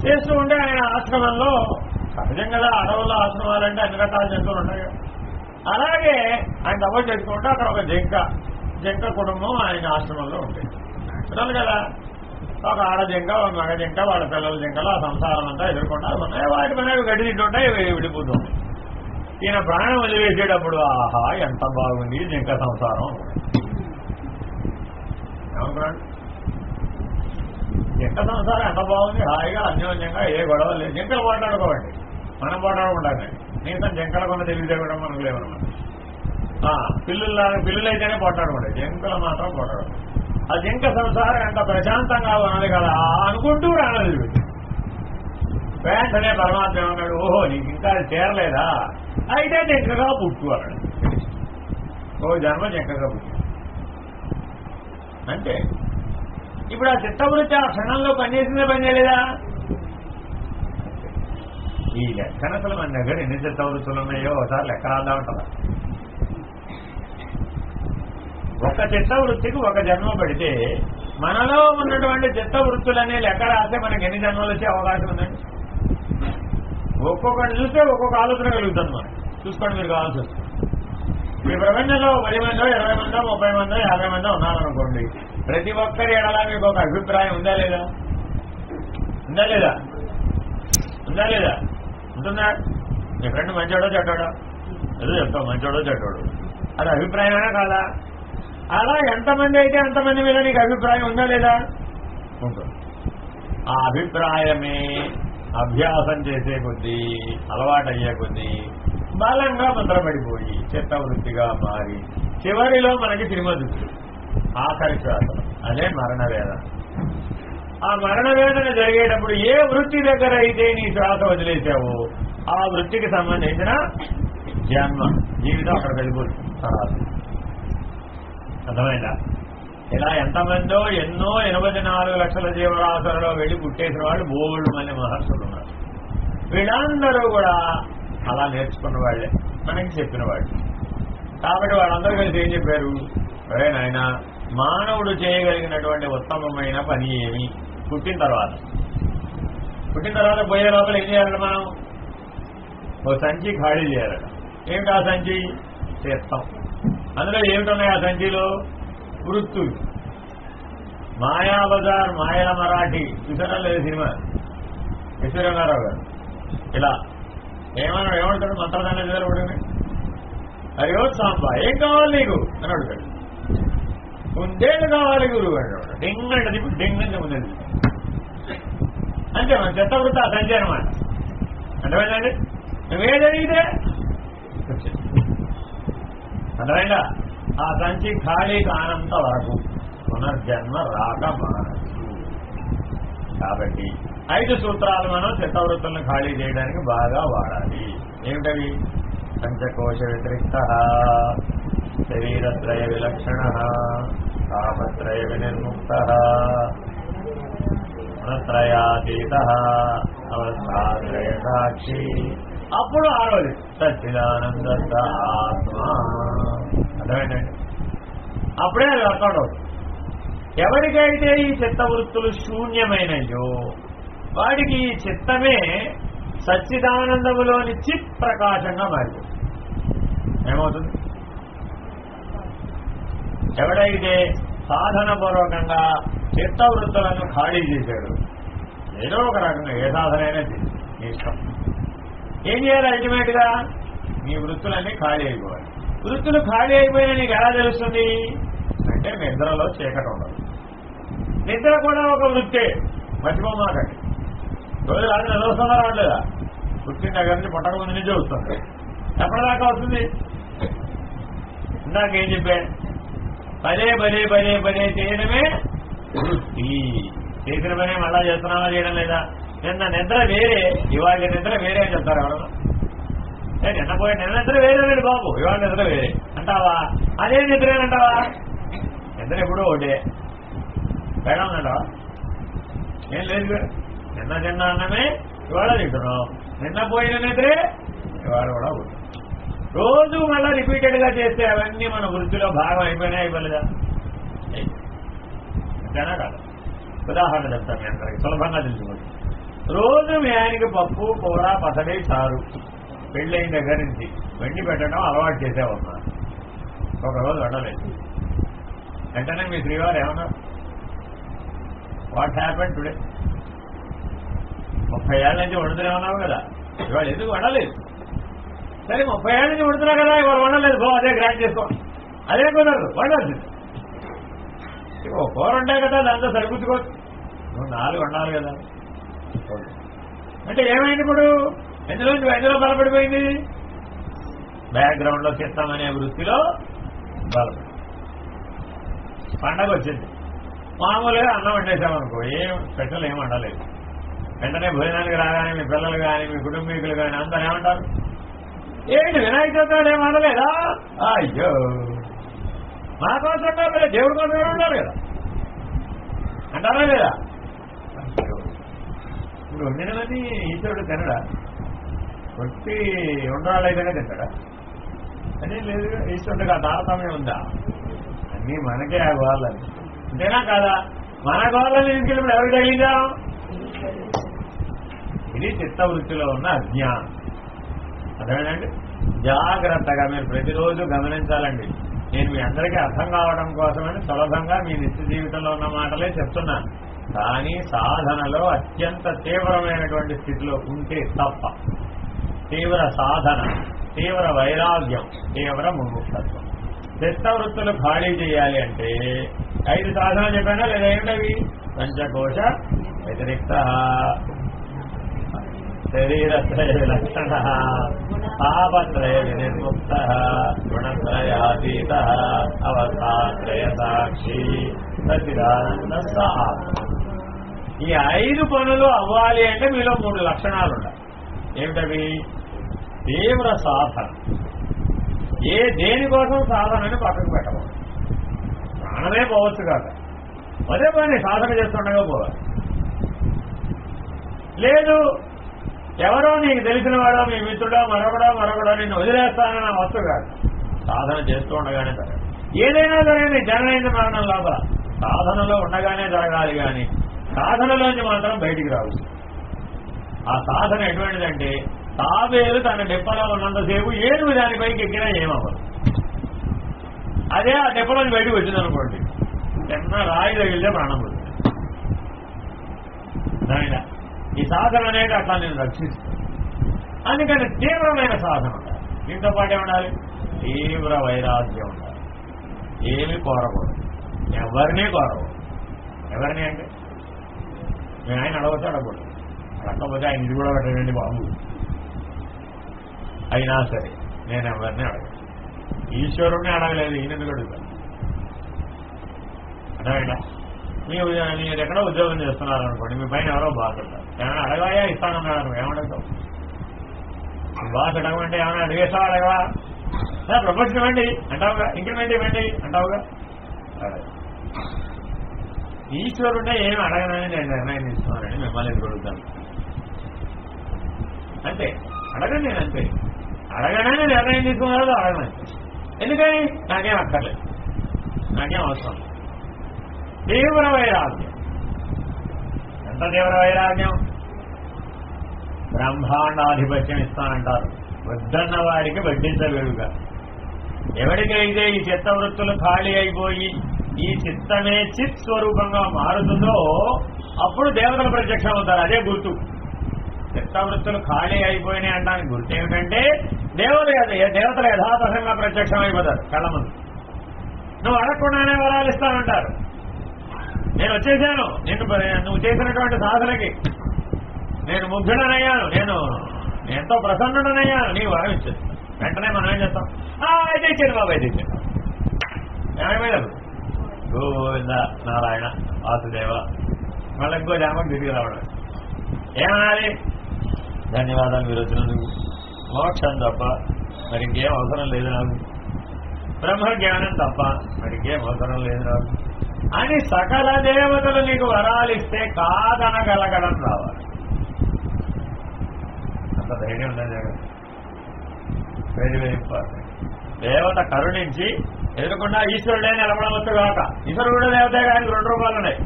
చేస్తూ ఉంటే ఆయన ఆశ్రమంలో, సహజంగా అడవుల్లో ఆశ్రమాలంటే అన్ని రకాల జంతువులు ఉంటాయి. అలాగే ఆయన తపస్సు చేసుకుంటే అక్కడ ఒక జింక కుటుంబం ఆయన ఆశ్రమంలో ఉంటుంది. చూడాలి కదా, ఒక ఆడ జింక, ఒక మగ జింక, వాళ్ళ పిల్లల జింకలు ఆ సంసారం అంతా ఎదుర్కొంటారు. వాటి మనవి గడ్డి తింటుంటాయి, విడిపోతుంది. ఈయన ప్రాణం వదిలివేసేటప్పుడు ఆహా ఎంత బాగుంది జింక సంసారం ఏమనుకున్నాడు. జింక సంసారం ఎంత బాగుంది, హాయిగా అన్యోన్యంగా ఏ గొడవ లేదు. జింకలు పోట్లాడుకోవండి, మనం పోట్లాడుకుంటాం. నీసం జింకల కొన్న తెలివితేవడం మనకు లేవన్నమాట. పిల్లులైతేనే పోట్లాడుకోండి, జింకలు మాత్రం పోట్లాడు. ఆ జింక సంసారం ఎంత ప్రశాంతంగా ఉన్నది కదా అనుకుంటూ రానది వెంటనే పరమాత్మ ఏమన్నాడు, ఓహో నీకు ఇంకా చేరలేదా, అయితే జింకగా పుట్టు అన్నాడు. ఓ జన్మ జింకగా పుట్టు అంటే. ఇప్పుడు ఆ చిత్తవృత్తి ఆ క్షణంలో పనిచేసిందే పని చేయలేదా? ఈ లెక్కనసలు మన దగ్గర ఎన్ని చిత్తవృత్తులు ఉన్నాయో ఒకసారి లెక్క రాదా ఉంటుందా? ఒక చిత్తవృత్తికి ఒక జన్మ పడితే మనలో ఉన్నటువంటి చిత్తవృత్తులనే లెక్క రాస్తే మనకి ఎన్ని జన్మలు వచ్చే అవకాశం ఉందండి? ఒక్కొక్కటి చూస్తే ఒక్కొక్క ఆలోచన కలుగుతుంది మనకి. చూసుకోండి, మీరు కావాల్సి వస్తుంది. ఈ ప్రపంచంలో 10 మందో 20 మందో 30 మందో 50 మందో ఉన్నారనుకోండి, ప్రతి ఒక్కరి ఎడలా మీకు ఒక అభిప్రాయం ఉందా లేదా? ఉందా లేదా? ఉందా లేదా? ఉంటుందా? మీ ఫ్రెండ్ మంచోడో చెడ్డాడో ఏదో చెప్తావు, మంచోడో చెడ్డాడు, అది అభిప్రాయమేనా కాదా? అలా ఎంతమంది అయితే అంతమంది మీద నీకు అభిప్రాయం ఉందా లేదా? ఉంటుంది. ఆ అభిప్రాయమే అభ్యాసం చేసే కొద్దీ, అలవాటయ్యే కొద్దీ బలంగా మంత్రపడిపోయి చిత్తవృత్తిగా మారి చివరిలో మనకి తిరుమతి ఆఖరి శ్వాస, అదే మరణ వేదన. ఆ మరణ వేదన జరిగేటప్పుడు ఏ వృత్తి దగ్గర అయితే నీ శ్వాస వదిలేసావో ఆ వృత్తికి సంబంధించిన జన్మ జీవితం అక్కడ వెళ్ళిపోతుంది. అర్థమైందా? ఇలా ఎంతమందో ఎన్నో 84 లక్షల జీవరాశులలో వెళ్ళి పుట్టేసిన వాళ్ళు బోల్డ్ మంది మహర్షులు ఉన్నారు. వీళ్ళందరూ కూడా అలా నేర్చుకున్న వాళ్ళే, మనకి చెప్పిన వాళ్ళు. కాబట్టి వాళ్ళందరూ కలిసి ఏం చెప్పారు, అరే నాయన మానవుడు చేయగలిగినటువంటి ఉత్తమమైన పని ఏమి? పుట్టిన తర్వాత పోయే లోపల ఏం చేయాలంటే మనం ఓ సంచి ఖాళీ చేయాలట. ఏమిటి ఆ సంచి? చేస్తాం. అందులో ఏమిటున్నాయి ఆ సంచిలో? వృత్తులు. మాయాబజార్, మాయా మరాఠీ చూసారా లేదు సినిమా? ఈశ్వరరావు గారు ఇలా ఏమంటాడు మంత్రదాన్ని నిలబడి, అయ్యో సాంబా ఏం కావాలి నీకు అని అడుగుతాడు. ముందేళ్ళు కావాలి గురువు అంటాడు. డింగ్ అంటే డింగ్ అంటే ముందే అంతే. మన చిత్తవృత్తి ఆ సంచి అనమాట. అర్థమైందండి? నువ్వే జరిగితే అర్థమైందా? ఆ సంచి ఖాళీ కానంత వరకు పునర్జన్మ రాక మానసు. కాబట్టి 5 సూత్రాలు మనం చిత్తవృత్తులను ఖాళీ చేయడానికి బాగా వాడాలి. ఏమిటవి? పంచకోశ వ్యతిరిక్త, శరీరత్రయ విలక్షణ, కామత్రయ వినిర్ముక్త, గుణత్రయాతీత, అవస్థాత్రయ సాక్షి. అప్పుడు 6వది సచ్చిదానంద ఆత్మ. అర్థమైందండి? అప్పుడే అది వర్కౌట్ అవుతుంది. ఎవరికైతే ఈ చిత్తవృత్తులు శూన్యమైనయో వాడికి ఈ చిత్తమే సచ్చిదానందములోని చిత్ ప్రకాశంగా మారిపోతుంది. ఏమవుతుంది? ఎవడైతే సాధనపూర్వకంగా చిత్తవృత్తులను ఖాళీ చేశాడు, ఏదో ఒక రకంగా ఏ సాధనైనా ఇష్టం ఏం చేయాలి? అల్టిమేట్ గా నీ వృత్తులన్నీ ఖాళీ అయిపోవాలి. వృత్తులు ఖాళీ అయిపోయినా నీకు ఎలా తెలుస్తుంది అంటే నిద్రలో చీకటి ఉండదు. నిద్ర కూడా ఒక వృత్తే, మర్చిపోమాకండి. రోజు రాత్రి నిద్ర వస్తుందా రావట్లేదా? పుట్టిన దగ్గర నుంచి పుట్టక ముందు నుంచే వస్తుంది. ఎప్పటిదాకా వస్తుంది? ఇందాకేం చెప్పా? పదే పదే పదే పదే చేయడమే వృత్తి. చేసిన పనే మళ్ళా చేస్తున్నామా చేయడం లేదా? నిన్న నిద్ర వేరే, ఇవాళ నిద్ర వేరే అని చెప్తారు ఎవరన్నా? నిన్న నిద్ర వేరే లేదు బాబు, ఇవాళ నిద్ర వేరే అంటావా? అదే నిద్రేనంటావా? నిద్ర ఎప్పుడూ ఒకటే, తేడా ఉందంటావా? ఏం లేదు. నిన్న తిన్న అన్నమే ఇవాళ తింటున్నాం, నిన్న పోయిన నిద్రే ఇవాళ కూడా పోతుంది. రోజు మళ్ళా రిపీటెడ్ గా చేస్తే అవన్నీ మన వృత్తిలో భాగం అయిపోయినా అయిపోలేదా? అంతేనా కాదు? ఉదాహరణ చెప్తాను మీ అందరికి సులభంగా తెలుసుకోండి. రోజు మీ ఆయనకి పప్పు కూర పచ్చడి చారు పెళ్ళైన దగ్గర నుంచి వెండి పెట్టడం అలవాటు చేసేవన్నా, ఒకరోజు వండలేదు. వెంటనే మీ శ్రీవారు ఏమన్నారు? What happen today? 30 ఏళ్ళ నుంచి వండుతూనే ఉన్నావు కదా, ఇవాళ ఎందుకు వండలేదు? సరే 30 ఏళ్ళ నుంచి ఉడుతున్నా కదా ఇవాళ వండలేదు బో అదే గ్రాండ్ చేసుకో, అదే కుదరదు వండాల్సింది. ఓ కూర ఉంటాయి కదా దాంతో సరిపుచ్చుకోవచ్చు, నువ్వు 4 వండాలి కదా. అంటే ఏమైంది ఇప్పుడు, ఎందులో బలపడిపోయింది, బ్యాక్గ్రౌండ్ లో చిత్తం అనే వృత్తిలో బలపడి పండగ వచ్చింది. మామూలుగా అన్నం వండేసామనుకో, ఏం స్పెషల్ ఏం వండలేదు. వెంటనే భోజనానికి రాగానే మీ పిల్లలు కానీ మీ కుటుంబీకులు కానీ అందరూ ఏమంటారు, ఏంటి వినాయక చవితి ఏం వండలేదా, అయ్యో మా కోసం ఉండాలి దేవుడి కోసం ఉండాలి కదా అంటారా లేదా. ఇప్పుడు వండినది ఈశ్వరుడు తినడా, కొట్టి ఉండరాలైతేనే తింటాడా, అదే లేదు. ఈశ్వరుడికి ఆ తారతమ్యం ఉందా, అన్నీ మనకే ఆ గోళ్ళని అంతేనా కాదా, మన గోళ్ళని తీసుకెళ్ళినప్పుడు ఎవరికి తగిలిందా. ఇది చిత్తవృత్తిలో ఉన్న అజ్ఞానం. అర్థమేనండి, జాగ్రత్తగా మీరు ప్రతిరోజు గమనించాలండి. నేను మీ అందరికీ అర్థం కావడం కోసమని సులభంగా మీ నిత్య జీవితంలో ఉన్న మాటలే చెప్తున్నాను. కానీ సాధనలో అత్యంత తీవ్రమైనటువంటి స్థితిలో ఉంటే తప్ప, తీవ్ర సాధన, తీవ్ర వైరాగ్యం, తీవ్ర ముముక్షత్వం, చిత్తవృత్తులు ఖాళీ చేయాలి అంటే 5 సాధనలు చెప్పానా లేదా, ఏమిటవి, పంచకోశ వ్యతిరిక్త, శరీరత్రయ లక్షణ, పాపత్రయ వినిర్ముక్త, గుణత్రయాతీత, అవస్థాత్రయ సాక్షి, సచిదానంద ఆత్మ. ఈ 5 పనులు అవ్వాలి అంటే మీలో 3 లక్షణాలు ఉండాలి. ఏమిటవి, తీవ్ర సాధన, దేనికోసం సాధనని పక్కకు పెట్టకూడదు. ప్రాణమే పోవచ్చు కాక అదే పని సాధన చేస్తుండగా పోవాలి. లేదు ఎవరో నీకు తెలిసిన వాడో మీ మిత్రుడో మరొకడో నిన్ను వదిలేస్తానన్న వస్తు కాదు, సాధన చేస్తూ ఉండగానే జరగాలి. ఏదైనా జరగని జననైన మరణం లోపల సాధనలో ఉండగానే జరగాలి, కానీ సాధనలోంచి మాత్రం బయటికి రావచ్చు. ఆ సాధన ఎటువంటిదంటే, తాబేలు తన డెప్పలో ఉన్నంతసేపు ఏనుగు దానిపైకి ఎక్కినా ఏమవ్వదు. అదే ఆ డెప్పలోంచి బయటకు వచ్చిందనుకోండి, చిన్న రాయి తగిలితే ప్రాణం పోతుంది. ఈ సాధన అనేది అట్లా నేను రక్షిస్తాను. అందుకని తీవ్రమైన సాధన ఉండాలి. దీంతో పాటు ఉండాలి, తీవ్ర వైరాగ్యం ఉండాలి. ఏమి కోరకూడదు, ఎవరినీ కోరకూడదు. ఎవరిని అంటే నేను ఆయన అడగచ్చు, అడగకూడదు. అడగకపోతే ఆయన ఇది కూడా పెట్టండి బాబు. అయినా సరే నేను ఎవరిని అడగను, ఈశ్వరుడిని అడగలేదు, ఈయన ఎందుకు అడుగుతాను. అర్థమైనా, మీరు ఎక్కడో ఉద్యోగం చేస్తున్నారు అనుకోండి, మీ పైన ఎవరో బాగుంటారు, ఏమైనా అడగాయా ఇస్తానన్నాడు, ఏమడగతావు. బాస్ అడగమంటే ఏమైనా అడిగేస్తావా, అడగవా, ప్రమోషన్ ఇవ్వండి అంటావుగా, ఇంక్రిమెంట్ ఇవ్వండి అంటావుగా. ఈశ్వరుడే ఏమి అడగనని నేను నిర్ణయం తీసుకున్నానని మిమ్మల్ని ఎదుగుతాను. అంతే, అడగండి, నేను అంతే అడగనని నిర్ణయం తీసుకున్నారో అడగనండి. ఎందుకని, నాకేం అక్కర్లేదు, నాకేం అవసరం. తీవ్ర వైరాగ్యం. ఎంత తీవ్ర వైరాగ్యం, బ్రహ్మాండాధిపత్యం ఇస్తానంటారు. వద్దన్న వాడికి వడ్డించగలుగుగా. ఎవరికైతే ఈ చిత్తవృత్తులు ఖాళీ అయిపోయి ఈ చిత్తమే చిత్ స్వరూపంగా మారుతుందో అప్పుడు దేవతలు ప్రత్యక్షం అవుతారు. అదే గుర్తు. చిత్తవృత్తులు ఖాళీ అయిపోయినాయి అంటానికి గుర్తు ఏమిటంటే, దేవతలు యథాతథంగా ప్రత్యక్షం అయిపోతారు కళ్ళ ముందు. నువ్వు అడగకుండానే వరాలు ఇస్తానంటారు. నేను వచ్చేసాను, నువ్వు చేసినటువంటి సాధనకి నేను ముగ్ధుడనయ్యాను, నేను ఎంతో ప్రసన్నుడనయ్యాను, నీ వరం ఇచ్చేస్తాను. వెంటనే మనం ఏం చేస్తాం, అయితే ఇచ్చాను బాబు, అయితే ఇచ్చాను. ఏమైనా గోవింద నారాయణ వాసుదేవ, మళ్ళీ ఇంకో జామకు తిరిగి రావడం. ఏమనాలి, ధన్యవాదాలు మీరు వచ్చినందుకు, మోక్షం తప్ప మరి ఇంకేం అవసరం లేదు నాకు, బ్రహ్మజ్ఞానం తప్ప మరి ఇంకేం అవసరం లేదు నాకు అని సకల దేవతలు నీకు వరాలిస్తే కాదనగలగడం రావాలి. అంత ధైర్యం ఉండదు. Very very important. దేవత కరుణించి ఎదురకుండా ఈశ్వరుడే నిలబడవచ్చు కాక. ఈశ్వరుడు కూడా దేవతే, కానీ 2 రూపాలు ఉన్నాయి.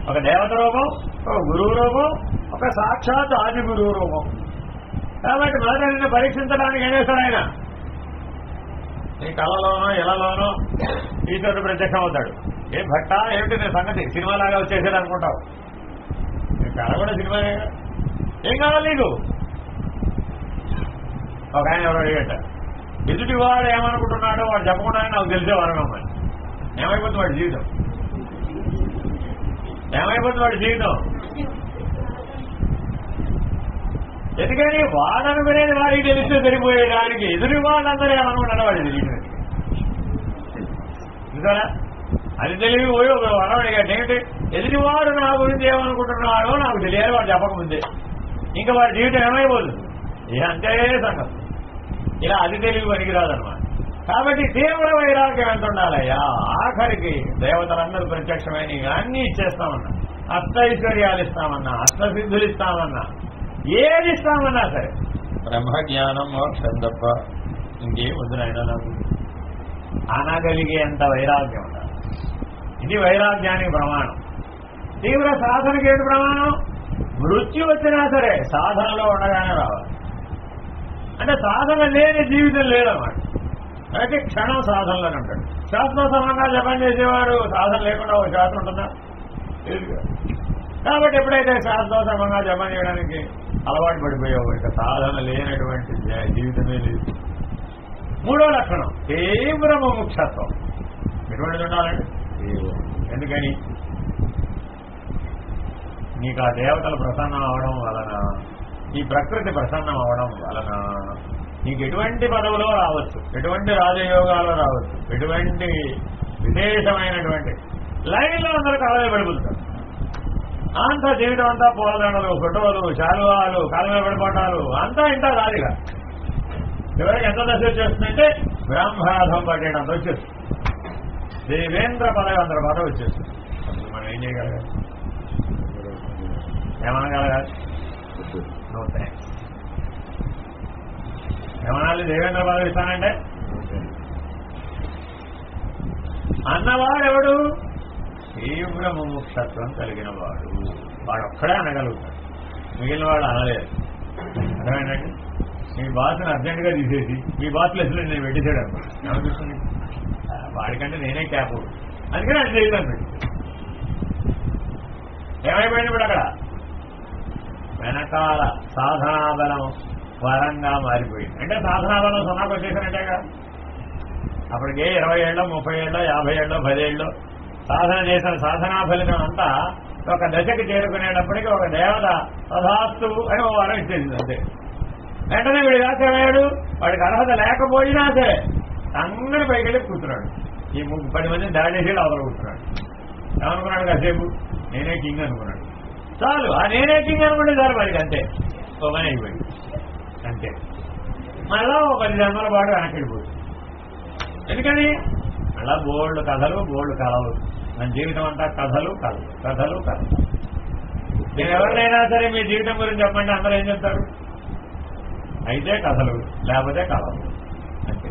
ఒక దేవత రూపం, ఒక గురువు రూపం, ఒక సాక్షాత్ ఆది గురువు రూపం. కాబట్టి మొదట నిన్ను పరీక్షించడానికి ఏం చేస్తాడు ఆయన, నీ కళలోనో ఇళ్లలోనో ఈశ్వరుడు ప్రత్యక్షం అవుతాడు. ఏ భట్ట ఏమిటి నీ సంగతి, సినిమాలాగా వచ్చేసేది అనుకుంటావు. నీ కళ కూడా సినిమానే. ఏం కావాలి నీకు, ఒక ఆయన ఎవరు అడిగట, ఎదుటివాడు ఏమనుకుంటున్నాడో వాడు చెప్పకుండానే నాకు తెలిసే వరగమ్మని. ఏమైపోతుంది వాడి జీవితం? ఏమైపోతుంది వాడి జీవితం? ఎందుకని వాడనుకునేది వాడికి తెలిస్తే సరిపోయేదానికి ఎదురు వాళ్ళందరూ ఏమనుకుంటారో వాడికి తెలియదు. చూసారా, అది తెలివి పోయి ఒక వరవడిగాడు ఏంటి, ఎదుటివాడు నా గురించి ఏమనుకుంటున్నాడో నాకు తెలియాలి వాడు చెప్పకముందే. ఇంకా వాడి జీవితం ఏమైపోతుంది? ఇక అంతే సంగతి. ఇలా అది తెలివి పనికిరాదన్నమాట. కాబట్టి తీవ్ర వైరాగ్యం ఎంత ఉండాలయ్యా, ఆఖరికి దేవతలందరూ ప్రత్యక్షమైన అన్నీ ఇచ్చేస్తామన్నా, అష్టైశ్వర్యాలు ఇస్తామన్నా, అష్టసిద్ధులు ఇస్తామన్నా, ఏది ఇస్తామన్నా సరే బ్రహ్మజ్ఞానం మోక్షం తప్ప ఇంకేం వద్దు నాయన నాకు అనగలిగేంత వైరాగ్యం ఉండాలి. ఇది వైరాగ్యానికి ప్రమాణం. తీవ్ర సాధనకి ఏంటి ప్రమాణం? మృత్యు వచ్చినా సరే సాధనలో ఉండగానే రావాలి. అంటే సాధన లేని జీవితం లేదన్నమాట. అయితే క్షణం సాధనలోనే ఉంటాడు. శాస్త్రోత్తమంగా జపం చేసేవాడు సాధన లేకుండా ఒక శాస్త్రం ఉంటుందా? కాబట్టి ఎప్పుడైతే శాస్త్రోత్తమంగా జపం చేయడానికి అలవాటు పడిపోయావు, ఇక సాధన లేనటువంటి జీవితమే లేదు. మూడో లక్షణం తీవ్ర ముముక్షత్వం. ఎటువంటిది ఉండాలండి? ఎందుకని? నీకు ఆ దేవతలు ప్రసన్నం అవడం వలన, ఈ ప్రకృతి ప్రసన్నం అవడం వలన నీకు ఎటువంటి పదవులో రావచ్చు, ఎటువంటి రాజయోగాలు రావచ్చు, ఎటువంటి విశేషమైనటువంటి లైన్లో అందరూ కాలమే పడిపోతారు. అంతా జీవితం అంతా పూలదండలు, ఫోటోలు, శాలువాలు, కాలమే పడిపోవటాలు అంతా ఇంత రాదుగా. చివరికి ఎంత దశ వచ్చేస్తుందంటే బ్రహ్మరాధం పట్టేటంత వచ్చేస్తుంది. దేవేంద్ర పదవి అందరి పదవి వచ్చేస్తుంది. అప్పుడు మనం ఏం చేయగలగాలి? ఏమనగలగాలి? No thanks. ఏమనాలి? దేవేంద్ర పదవి ఇస్తానంటే అన్నవాడెవడు? తీవ్ర ముముక్షత్వం కలిగిన వాడు. వాడొక్కడే అనగలుగుతాడు, మిగిలిన వాడు అనలేదు. అర్థమైందండి? మీ బాస్ని అర్జెంటుగా తీసేసి మీ బాస్ ప్లేస్లో నేను పెట్టేసాడు అనుకో, ఏమనిపిస్తుంది? వాడికంటే నేనే క్యాప్. అందుకని అది చేయడం పెట్టి ఏమైపోయింది ఇప్పుడు అక్కడ వెనకాల సాధనాబలం వరంగా మారిపోయింది. అంటే సాధనాబలం సున్నాకు వచ్చేసానంటేగా. అప్పటికే 20 ఏళ్ళో 30 ఏళ్ళో 50 ఏళ్ళో 10 ఏళ్ళో సాధన చేసిన సాధనా ఫలితం అంతా ఒక దశకి చేరుకునేటప్పటికీ ఒక దేవత తథాస్తు అని ఓ వరం ఇచ్చేసింది అంతే. వెంటనే వీడు కాసేవాడు, వాడికి అర్హత లేకపోయినా సరే అందరి పైకి వెళ్ళి కూర్చున్నాడు. ఈ 10 మందిని దాడేసి అవతల కూర్చున్నాడు. ఏమనుకున్నాడు? కాసేపు నేనే కింగ్ అనుకున్నాడు. చాలు, ఆ నేనే కింగ్ అనుకుంటే చాలు వాడికి, అంతే ఓ పని అయిపోయింది అంతే. మళ్ళా ఓ 10 జన్మల పాటు వెనక్కి వెళ్ళిపోతుంది. ఎందుకని? అలా బోల్డ్ కథలు, బోల్డ్ కళలు. మన జీవితం అంతా కథలు కథలు కథలు కథలు. నేను ఎవరినైనా సరే మీ జీవితం గురించి చెప్పండి, అందరూ ఏం చెప్తారు? అయితే కథలు, లేకపోతే కళలు అంతే.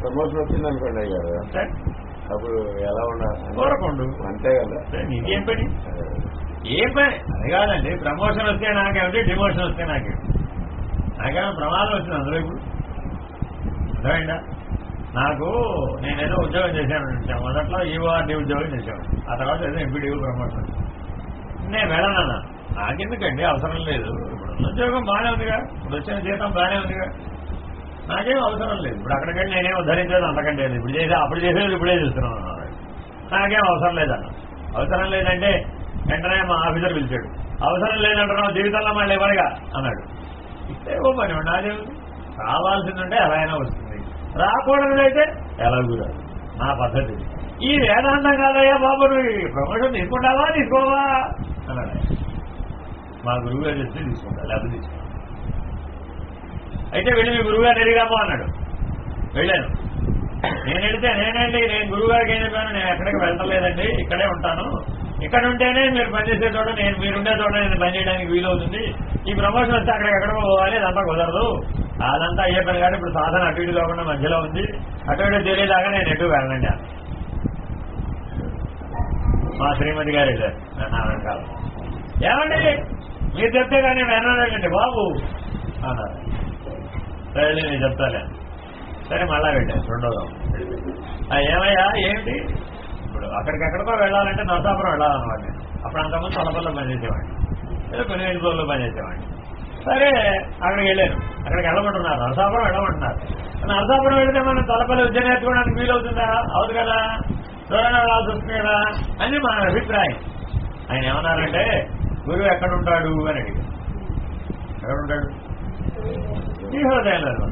ప్రమోషన్ వచ్చింది అనుకోండి అయ్యారు, అప్పుడు ఎలా ఉండాలి?
కోరకుండు అంతే కదా. నీకేం పని? ఏం పని? అది కాదండి. ప్రమోషన్ వస్తే నాకేమిటి, డిమోషన్ వస్తే నాకేమిటి? నాకేమో ప్రమాదం వచ్చింది అందులో. ఇప్పుడు అర్థమైందా? నాకు నేనేదో ఉద్యోగం చేశాను, మొదట్లో ఈవార్డీ ఉద్యోగం చేశాను, ఆ తర్వాత ఏదో ఎంపీడీఓ ప్రమోషన్. నేను వెళ్ళనన్నా, నాకెందుకండి, అవసరం లేదు. ఇప్పుడు ఉద్యోగం బాగానే ఉందిగా, ఇప్పుడు వచ్చిన జీతం బాగానే ఉందిగా, నాకేం అవసరం లేదు. ఇప్పుడు అక్కడికంటే నేనేం ఉద్ధరించేది అంతకంటే లేదు. ఇప్పుడు చేసే అప్పుడు చేసేది ఇప్పుడే చూస్తున్నాను అన్నాడు. నాకేం అవసరం లేదన్న. అవసరం లేదంటే వెంటనే మా ఆఫీసర్ పిలిచాడు. అవసరం లేదంటున్నావు జీవితంలో మళ్ళీ ఎవరిగా అన్నాడు. ఇస్తే ఓ పని ఉండాలి. రావాల్సిందంటే ఎలా అయినా వస్తుంది, రాకూడదైతే ఎలాగూ రాదు. నా పద్ధతి ఈ వేదాంతం కాదయ్యా బాబు, నువ్వు ప్రమోషన్ తీసుకుంటావా తీసుకోవా అన్నాడు. మా గురువు గారు చెప్తే తీసుకుంటా, లేకపోతే తీసుకుంటా. అయితే వెళ్ళి మీ గురువుగారు ఎదిగామో అన్నాడు. వెళ్ళాను. నేను వెళితే నేనండి, నేను గురువుగారికి ఏం చెప్పాను, నేను ఎక్కడికి వెళ్ళలేదండి, ఇక్కడే ఉంటాను. ఇక్కడ ఉంటేనే మీరు పనిచేసే చోట నేను మీరుండే చోట నేను పనిచేయడానికి వీలవుతుంది. ఈ ప్రమోషన్ వస్తే అక్కడికి ఎక్కడికో పోవాలి, అదంతా కుదరదు. అదంతా అయ్యే పని కానీ ఇప్పుడు సాధన అటు ఇటు కాకుండా మధ్యలో ఉంది, అటు ఇటు తెలియదాకా నేను ఎటు వెళ్ళండి అన్న. మా శ్రీమతి గారు వెళ్ళారు నా వెనకాల. ఏమండి మీరు చెప్తే కానీ నేను వెళ్ళండి బాబు అన్నారు. సరే నేను చెప్తాలే. సరే మళ్ళా వెళ్ళాను రెండోదో. ఏమయ్యా ఏంటి ఇప్పుడు అక్కడికెక్కడికో వెళ్ళాలంటే నరసాపురం వెళ్ళాలన్నమాట. నేను అప్పుడు అంతకుముందు తలపల్లో పనిచేసేవాడిని, ఏదో 15 రోజుల్లో పనిచేసేవాడిని. సరే అక్కడికి వెళ్ళాను. అక్కడికి వెళ్ళమంటున్నారు, నరసాపురం వెళ్ళమంటున్నారు. నరసాపురం వెళితే మనం తలపల్లి విద్య నేర్చుకోవడానికి వీలవుతుందా? అవుదు కదా, దూరంగా వెళ్ళాల్సి వస్తుంది కదా అని మన అభిప్రాయం. ఆయన ఏమన్నారంటే గురువు ఎక్కడ ఉంటాడు అని అడిగారు. ఎక్కడ ఉంటాడు? ఈ హృదయంలో.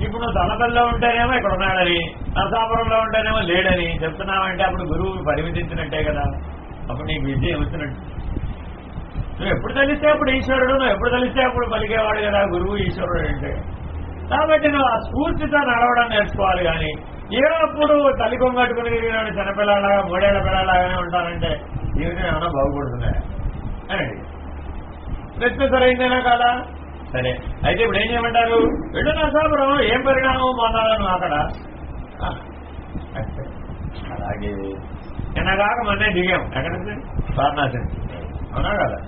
ఇప్పుడు నువ్వు తలపల్లిలో ఉంటేనేమో ఇక్కడ ఉన్నాడని, నరసాపురంలో ఉంటేనేమో లేడని చెప్తున్నావంటే అప్పుడు గురువు పరిమితించినట్టే కదా. అప్పుడు నీకు విద్య ఏమొచ్చినట్టు. నువ్వు ఎప్పుడు తెలిస్తే అప్పుడు ఈశ్వరుడు, నువ్వు ఎప్పుడు తెలిస్తే అప్పుడు పలికేవాడు కదా గురువు ఈశ్వరుడు అంటే. కాబట్టి నువ్వు ఆ స్ఫూర్తితో నడవడం నేర్చుకోవాలి. కానీ ఏడప్పుడు తల్లి కొంగట్టుకుని తిరిగినాడు చిన్నపిల్లలాగా, 3 ఏళ్ల పిల్లలాగానే ఉంటానంటే జీవితం ఏమైనా బాగుపడుతుందా అని ప్రశ్న సరైందేనా కాదా? సరే, అయితే ఇప్పుడు ఏం చేయమంటారు? వెళ్ళు నరసాపురం, ఏం పరిణామం పొందాలను అక్కడ. అలాగే నిన్నగాక మొన్నే దిగాం. ఎక్కడికి? వారణాసి. అవునా కదా?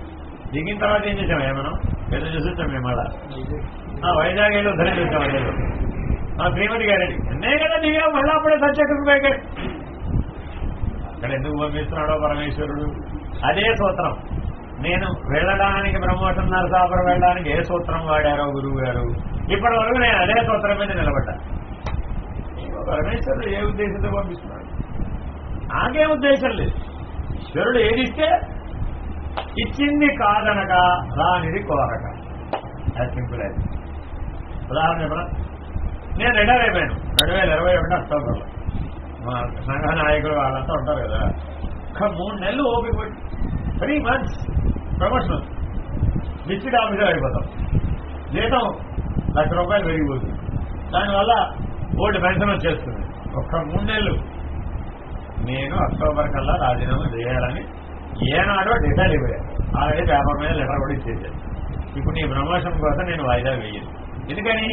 దిగిన తర్వాత ఏం చేసాం? మనం ఏదో చూసొచ్చాం. మేము మళ్ళా వైజాగ్ వెళ్ళి ఉద్ధరణ చూసాం. అదే మా శ్రీమతి గారెడ్డి అన్నే కదా దిగాం. మళ్ళీ అప్పుడే సత్యకృష్ణ ప్యాకెట్. అక్కడ ఎందుకు పంపిస్తున్నాడో పరమేశ్వరుడు. అదే సూత్రం. నేను వెళ్ళడానికి ప్రమోషన్ నరసాపురం వెళ్ళడానికి ఏ సూత్రం వాడారో గురువు గారు, ఇప్పటి వరకు నేను అదే సూత్రం మీద నిలబడ్డా. పరమేశ్వరుడు ఏ ఉద్దేశంతో పంపిస్తున్నాడు? నాకేం ఉద్దేశం లేదు. ఈశ్వరుడు ఏదిస్తే ఇచ్చింది కాదనక, రానిది కోరక. అది సింపుల్. అది ఉదాహరణ చెప్పరా? నేను రిటైర్ అయిపోయాను 2021 అక్టోబర్లో. మా సంఘ నాయకులు వాళ్ళంతా ఉంటారు కదా. 3 నెలలు ఓపిక పట్టి 3 months ప్రమోషన్ డిస్ట్రిక్ట్ ఆఫీసర్ అయిపోతాం. జీతం ₹1,00,000 పెరిగిపోతుంది. దానివల్ల ఓల్డ్ పెన్షన్ వచ్చేస్తుంది. 3 నెలలు నేను అక్టోబర్ కల్లా రాజీనామా చేయాలని ఏనాడో డిసైడ్ అయిపోయాను. ఆల్రెడీ పేపర్ మీద లెటర్ కూడా ఇచ్చేసాను. ఇప్పుడు నీ ప్రమోషన్ కోసం నేను వాయిదా వేయను. ఎందుకని?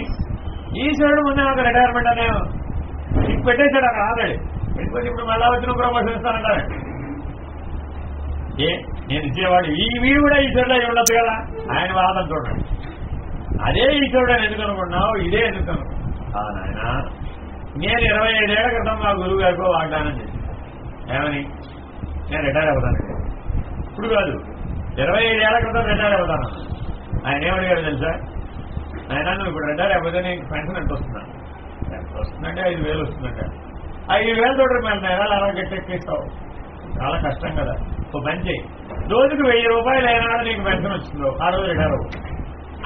ఈశ్వరుడు ముందు నాకు రిటైర్మెంట్ అనే పెట్టేశాడు అక్కడ ఆల్రెడీ. ఎందుకంటే ఇప్పుడు మళ్ళా వచ్చిన ప్రమోషన్ ఇస్తానంటారు. నేను ఇచ్చేవాడు వీడు కూడా ఈశ్వరుడు అయి ఉండదు కదా. ఆయన వాదన చూడండి. అదే ఈశ్వరుడు అని ఎందుకు అనుకున్నావు? ఇదే ఎందుకు అనుకున్నావు? నాయన, నేను 25 ఏళ్ల క్రితం మా గురువు గారికో వాగ్దానం చేశాను. ఏమని? నేను రిటైర్ అవుతానండి. ఇప్పుడు కాదు, 25 ఏళ్ల క్రితం రిటైర్ అవుతాను. ఆయన ఏమడిగాడు తెలుసా? ఆయన నువ్వు ఇప్పుడు రిటైర్ అయిపోతే నీకు పెన్షన్ ఎంత వస్తున్నాను? ఎంత వస్తుందంటే 5,000 వస్తుందంటే. 5,000 తోటి మేము నెలలు అలా గట్టెక్కిస్తావు. చాలా కష్టం కదా. ఓ పని చేయి, రోజుకు ₹1,000 అయినా నీకు పెన్షన్ వచ్చిందో ఆ రోజు రిటైర్ అవ్వు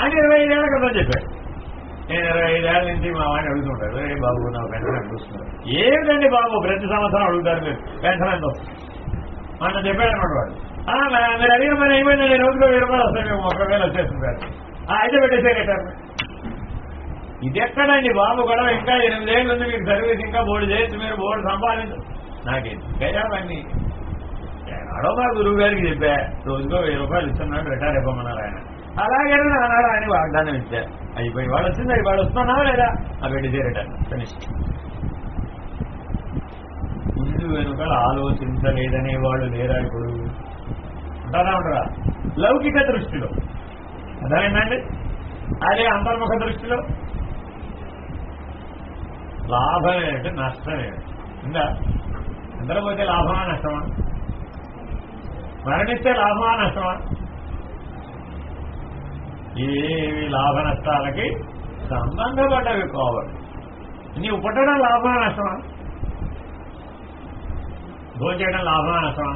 అని 25 ఏళ్ల క్రితం చెప్పాడు. నేను 25 ఏళ్ల నుంచి మా వాడిని అడుగుతుంటాడు, ఏ బాబు నాకు పెన్షన్ ఎంత వస్తున్నారు? ఏమిటండి బాబు ప్రతి సంవత్సరం అడుగుతారు మీరు పెన్షన్ ఎంత వస్తుంది మనం చెప్పాడు అన్నమాట వాడు. మీరు అడిగిన పని అయిపోయిందండి, రోజులో ₹1,000 వస్తాయి, మేము 1,000 వచ్చేస్తుంటారు. అయితే పెట్టేసే రిటైర్మెంట్. ఇది ఎక్కడండి బాబు కూడా? ఇంకా 8 ఏళ్ళు ఉంది మీకు సర్వీస్, ఇంకా బోర్డు చేయొచ్చు, మీరు బోర్డు సంపాదించు. నాకేంటి గైరావన్నీ అడో మా గురువు గారికి చెప్పా, రోజుకో ₹1,000 ఇస్తున్నాడు, రిటైర్ అయిపోమన్నారు ఆయన. అలాగే అన్నాడు ఆయన, వాగ్దానం ఇచ్చా. అయిపోయి వాడు వచ్చింది, వాడు వస్తున్నావా లేదా? ఆ పెట్టేసే రిటైర్ ఫినిష్. ముందు వెనుకలు ఆలోచించలేదనే వాళ్ళు లేరా ఇప్పుడు? ఉంటారా ఉంటారా? లౌకిక దృష్టిలో అర్థమైందండి. అదే అంతర్ముఖ దృష్టిలో లాభం ఏంటి, నష్టం ఏంటి? ఇంకా అందరూ పోతే లాభమా నష్టమా? మరణిస్తే లాభమా నష్టమా? ఏవి లాభ నష్టాలకి సంబంధపడ్డవి కావాలి. నీవు పుట్టడం లాభమా నష్టమా? భోజనం చేయడం లాభమా నష్టమా?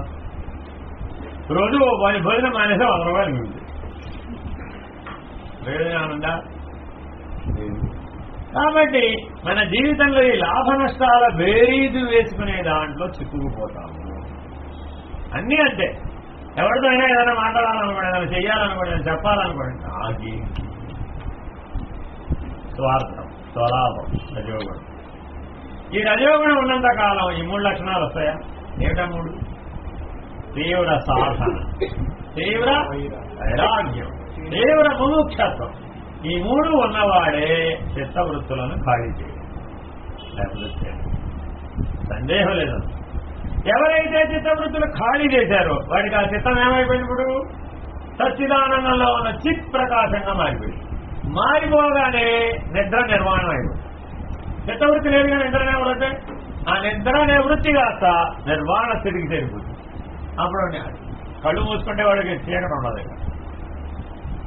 రోజు భోజనం మానేస్తే ₹100 మిగులుతుంది. ప్రయోజనం ఉందా? కాబట్టి మన జీవితంలో ఈ లాభ నష్టాల బేరీజు వేసుకునే దాంట్లో చిక్కుకుపోతాము. అన్నీ అంతే. ఎవరితో అయినా ఏదైనా మాట్లాడాలనుకోండి, ఏదైనా చెయ్యాలనుకోండి, ఏదైనా చెప్పాలనుకోండి, ఆగి స్వార్థం, స్వలాభం, రజోగుణం. ఈ రజోగుణం ఉన్నంత కాలం ఈ 3 లక్షణాలు వస్తాయా? ఏమిటా 3? తీవ్ర సాధన, తీవ్ర వైరాగ్యం, తీవ్ర ముముక్షత్వం. ఈ 3 ఉన్నవాడే చిత్తవృత్తులను ఖాళీ చేయడం. సందేహం లేదు. ఎవరైతే చిత్తవృత్తులు ఖాళీ చేశారో వాడికి ఆ చిత్తం ఏమైపోయింది? ఇప్పుడు సచ్చిదానందంలో ఉన్న చిత్ ప్రకాశంగా మారిపోయింది. మారిపోగానే నిద్ర నిర్మాణం అయిపోయింది. చిత్తవృత్తి లేదుగా నిద్ర నివృత్తి. ఆ నిద్ర నివృత్తి కాస్త నిర్వాణ స్థితికి చేరిపోతుంది. అప్పుడు కళ్ళు మూసుకుంటే వాడికి చీకటి ఉండదు.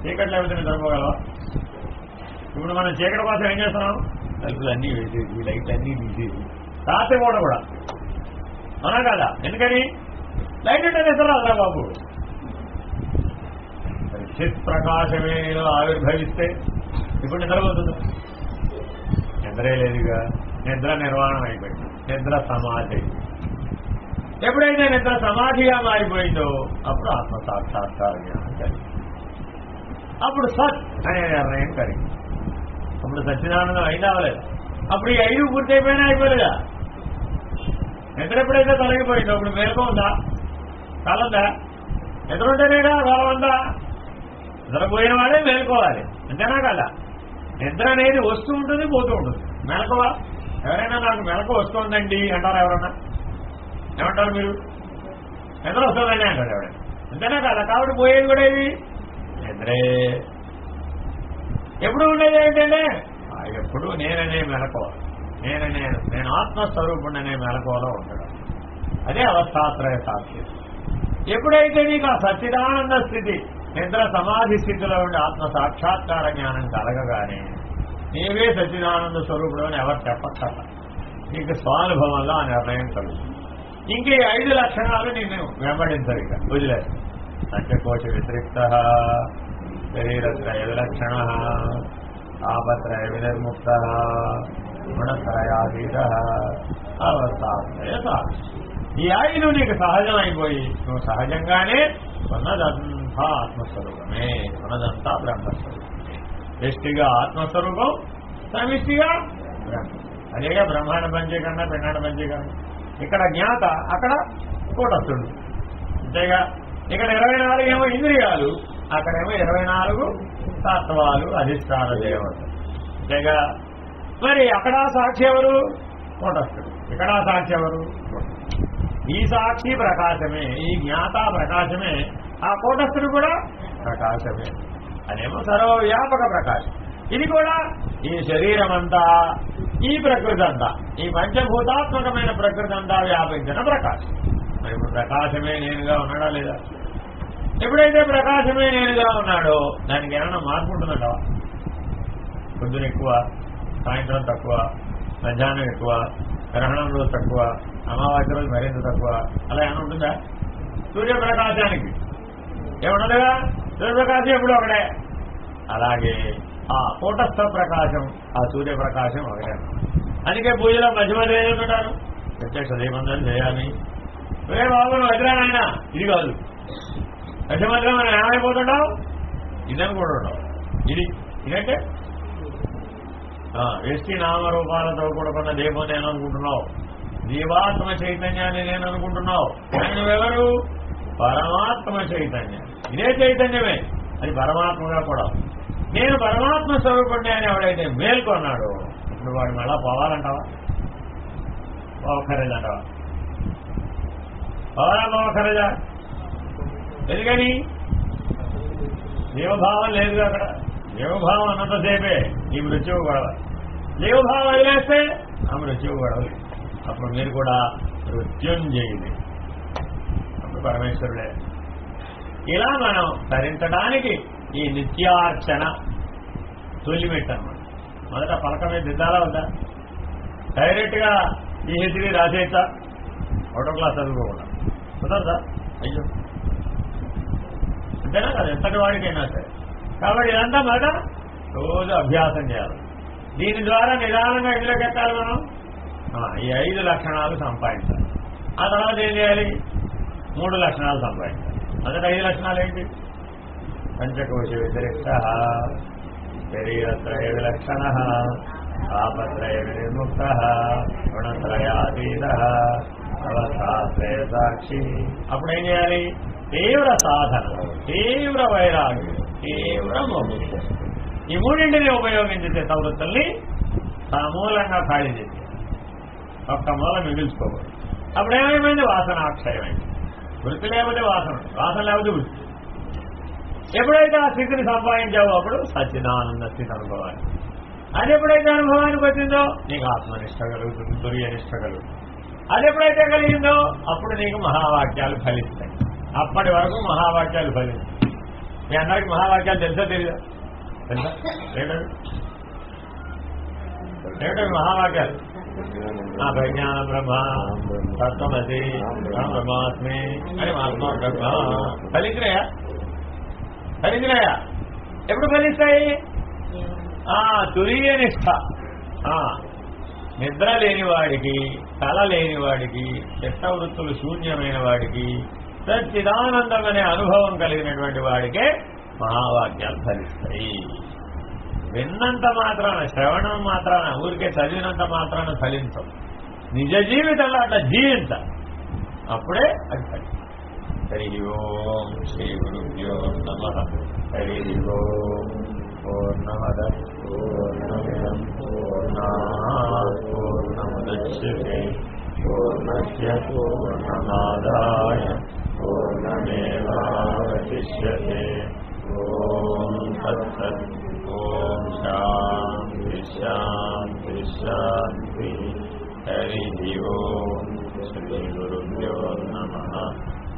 చీకటి లేకపోతే నిద్రపోగలవా? ఇప్పుడు మనం చీకటి కోసం ఏం చేస్తున్నాం? తలుపులు అన్నీ వేసేసి లైట్లు అన్నీ తీసేసి రాత్రి పూట కూడా అవునా కదా? ఎందుకని లైట్ అంటే నిద్రరా బాబు. చిత్ ప్రకాశమే ఆవిర్భవిస్తే ఇప్పుడు నిద్రపోతుంది. నిద్రే లేదుగా, నిద్ర నిర్వాణం అయిపోయింది, నిద్ర సమాధి. ఎప్పుడైతే నిద్ర సమాధిగా మారిపోయిందో అప్పుడు ఆత్మ సాక్షాత్కార జ్ఞానం కలిగింది. అప్పుడు సత్ అనే నిర్ణయం కలిగింది. అప్పుడు సచ్చిదానందం అయినా అవ్వలేదు. అప్పుడు ఈ 5 పూర్తయిపోయినా అయిపోలేదా? నిద్ర ఎప్పుడైతే తొలగిపోయిందో అప్పుడు మేలుకో ఉందా? కాలందా? నిద్ర ఉంటేనేగా కాలం ఉందా? నిద్రపోయిన వాడే మేలుకోవాలి, అంతేనా కదా? నిద్ర అనేది వస్తూ ఉంటుంది, పోతూ ఉంటుంది. మెలకువ ఎవరైనా నాకు మెలకు వస్తుందండి అంటారా? ఎవరన్నా ఏమంటారు మీరు? నిద్ర వస్తుందండి అంటారు ఎవరైనా, అంతేనా కదా? కాబట్టి పోయేది కూడా ఇది నిద్రే. ఎప్పుడు ఉండేది ఏంటంటే ఎప్పుడు నేననే మెలకువ, నేను ఆత్మస్వరూపుడనే మెలకువలో ఉండడం. అదే అవస్థాత్రయ సాక్షి. ఎప్పుడైతే నీకు ఆ సచ్చిదానంద స్థితి, నిద్ర సమాధి స్థితిలో ఉండే ఆత్మ సాక్షాత్కార జ్ఞానం కలగగానే నీవే సచ్చిదానంద స్వరూపుడు అని ఎవరు చెప్పక్కర్ల. నీకు స్వానుభవంలో ఆ నిర్ణయం కలుగుతుంది. ఇంక ఈ 5 లక్షణాలు నిన్ను వెంబడించరు, ఇక వదిలేదు. పంచకోశ వితరిక్త, శరీరత్రయ విలక్షణ, ఆపత్రయ వినిర్ముక్త, గుణత్రయాతీత, అవస్థాత్రయ సాక్షి. ఈ 5 నీకు సహజం అయిపోయి నువ్వు సహజంగానే ఉన్నదంతా ఆత్మస్వరూపమే, ఉన్నదంతా బ్రహ్మస్వరూపమే. వ్యష్టిగా ఆత్మస్వరూపం, సమిష్టిగా బ్రహ్మ. అదేగా బ్రహ్మాండ పంచీకరణ, పిండాండ పంచీకరణ. ఇక్కడ జ్ఞాత, అక్కడ కూటస్థుడు. అంతేగా. ఇక్కడ 24 ఏమో ఇంద్రియాలు, అక్కడేమో 24 తత్వాలు, అధిష్టాన దేవతలు. అంతేగా. మరి అక్కడ సాక్షి ఎవరు? కూటస్థుడు. ఇక్కడ సాక్షి ఎవరు? ఈ సాక్షి ప్రకాశమే, ఈ జ్ఞాత ప్రకాశమే, ఆ కూటస్థుడు కూడా ప్రకాశమే. అదేమో సర్వవ్యాపక ప్రకాశం. ఇది కూడా ఈ శరీరం అంతా, ఈ ప్రకృతి అంతా, ఈ పంచభూతాత్మకమైన ప్రకృతి అంతా వ్యాపించిన ప్రకాశం. మరి ఇప్పుడు ప్రకాశమే నేనుగా ఉన్నాడా లేదా? ఎప్పుడైతే ప్రకాశమే నేనుగా ఉన్నాడో దానికి ఏమైనా మార్పు ఉంటుందట? పొద్దున ఎక్కువ, సాయంత్రం తక్కువ, మధ్యాహ్నం ఎక్కువ, గ్రహణం రోజు తక్కువ, అమావాస్య రోజు మరింత తక్కువ, అలా ఏమైనా ఉంటుందా? సూర్యప్రకాశానికి ఏముండదుగా, సూర్యప్రకాశం ఎప్పుడు ఒకటే. అలాగే ఆ కూటస్థ ప్రకాశం, ఆ సూర్యప్రకాశం ఒకటే. అందుకే పూజలో మధ్య మధ్య ఏమంటారు? ప్రత్యక్ష దీపందరూ చేయాలి. ఏ బాబు నువ్వు వదిలేనాయన, ఇది కాదు. మధ్య మధ్యలో మనం ఏమైపోతుంటావు? ఇదని కూడా ఉండవు. ఇదంటే వ్యష్టి నామరూపాలతో కూడుకున్న దీపం నేను అనుకుంటున్నావు, జీవాత్మ చైతన్యాన్ని నేను అనుకుంటున్నావు. కానీ నువ్వెవరు? పరమాత్మ చైతన్యం. ఇదే చైతన్యమే, అది పరమాత్మగా కూడా. నేను పరమాత్మ స్వరూపుణ్ణి అని ఎవడైతే మేల్కొన్నాడో ఇప్పుడు వాడు మళ్ళా పోవాలంటావా? పోవక్కర్లేదంటావా? పోవాలా? ఎందుకని? జీవభావం లేదుగా అక్కడ. జీవభావం అన్నంతసేపే ఈ మృత్యువు గొడవ. జీవభావం వదిలేస్తే ఆ మృత్యువు గొడవ. అప్పుడు మీరు కూడా మృత్యుంజయులే, అప్పుడు పరమేశ్వరుడే. ఇలా మనం తరించడానికి ఈ నిత్యార్చన తొలిమెట్టనమాట. మొదట పలక మీద దిద్దాలా వద్దా? డైరెక్ట్ గా PhD రాసేస్తా, 1వ క్లాస్ చదువుకోకుండా కుదరదా? అయ్యో, అంతేనా కదా? ఎంతటి వాడికైనా సరే. కాబట్టి ఇదంతా మొదట రోజు అభ్యాసం చేయాలి. దీని ద్వారా నిదానంగా ఇందులోకి ఎక్కాలి మనం. ఈ 5 లక్షణాలు సంపాదించాలి. ఆ తర్వాత ఏం చేయాలి? 3 లక్షణాలు సంపాదించాలి. మొదటి 5 లక్షణాలు ఏంటి? పంచకోశ వ్యతిరిక్త, శరీరత్రయ విలక్షణ, ఆపత్రయ వినిర్ముక్త, గుణత్రయాతీత, అవస్థాత్రయ సాక్షి. అప్పుడు ఏం చేయాలి? తీవ్ర సాధన, తీవ్ర వైరాగ్యం, తీవ్ర మోక్షం. ఈ మూడింటిని ఉపయోగించే ప్రవృత్తుల్ని సమూలంగా ఖాళీ చేసి ఒక్క మూల మిగిల్చుకోకూడదు. అప్పుడు ఏమైంది? వాసనాక్షయమైంది. వృత్తి లేకపోతే వాసన, వాసన లేకపోతే వృత్తి. ఎప్పుడైతే ఆ స్థితిని సంపాదించావో అప్పుడు సచ్చిదానంద స్థితి అనుభవాన్ని. అది ఎప్పుడైతే అనుభవానికి వచ్చిందో నీకు ఆత్మనిష్ట కలుగుతుంది, తుర్యనిష్ట కలుగుతుంది. అది ఎప్పుడైతే కలిగిందో అప్పుడు నీకు మహావాక్యాలు ఫలిస్తాయి. అప్పటి వరకు మహావాక్యాలు ఫలిస్తాయి. మీ అందరికి మహావాక్యాలు తెలుసా తెలియదా? తెలుసా? ఏమిటో మహావాక్యాలు? ప్రజ్ఞాన బ్రహ్మ తత్వమసి బ్రహ్మాత్మే అని మహాత్మా బ్రహ్మ ఫలించినాయా? ఫలించినాయా? ఎప్పుడు ఫలిస్తాయి? తురీయ నిష్ఠ. నిద్ర లేని వాడికి, కళ లేని వాడికి, చిత్తవృత్తులు శూన్యమైన వాడికి, సచ్చిదానందమనే అనుభవం కలిగినటువంటి వాడికే మహావాక్యాలు ఫలిస్తాయి. విన్నంత మాత్రాన, శ్రవణం మాత్రాన, ఊరికే చదివినంత మాత్రాన ఫలించం. నిజ జీవితంలో అట్లా జీవించాలి, అప్పుడే అది ఫలితం. హరి ఓం శ్రీ గురుభ్యో నమః. హరి ఓం. పూర్ణమద పూర్ణమిదం పూర్ణాత్ పూర్ణముదచ్యతే పూర్ణస్య పూర్ణమాదాయ పూర్ణమేవావశిష్యతే. ఓం తత్సత్. ఓం శాంతి శాంతి శాంతి. హరి ఓం శ్రీ గురుభ్యో నమః.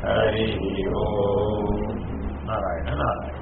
హరి ఓం. నారాయణ నారాయణ.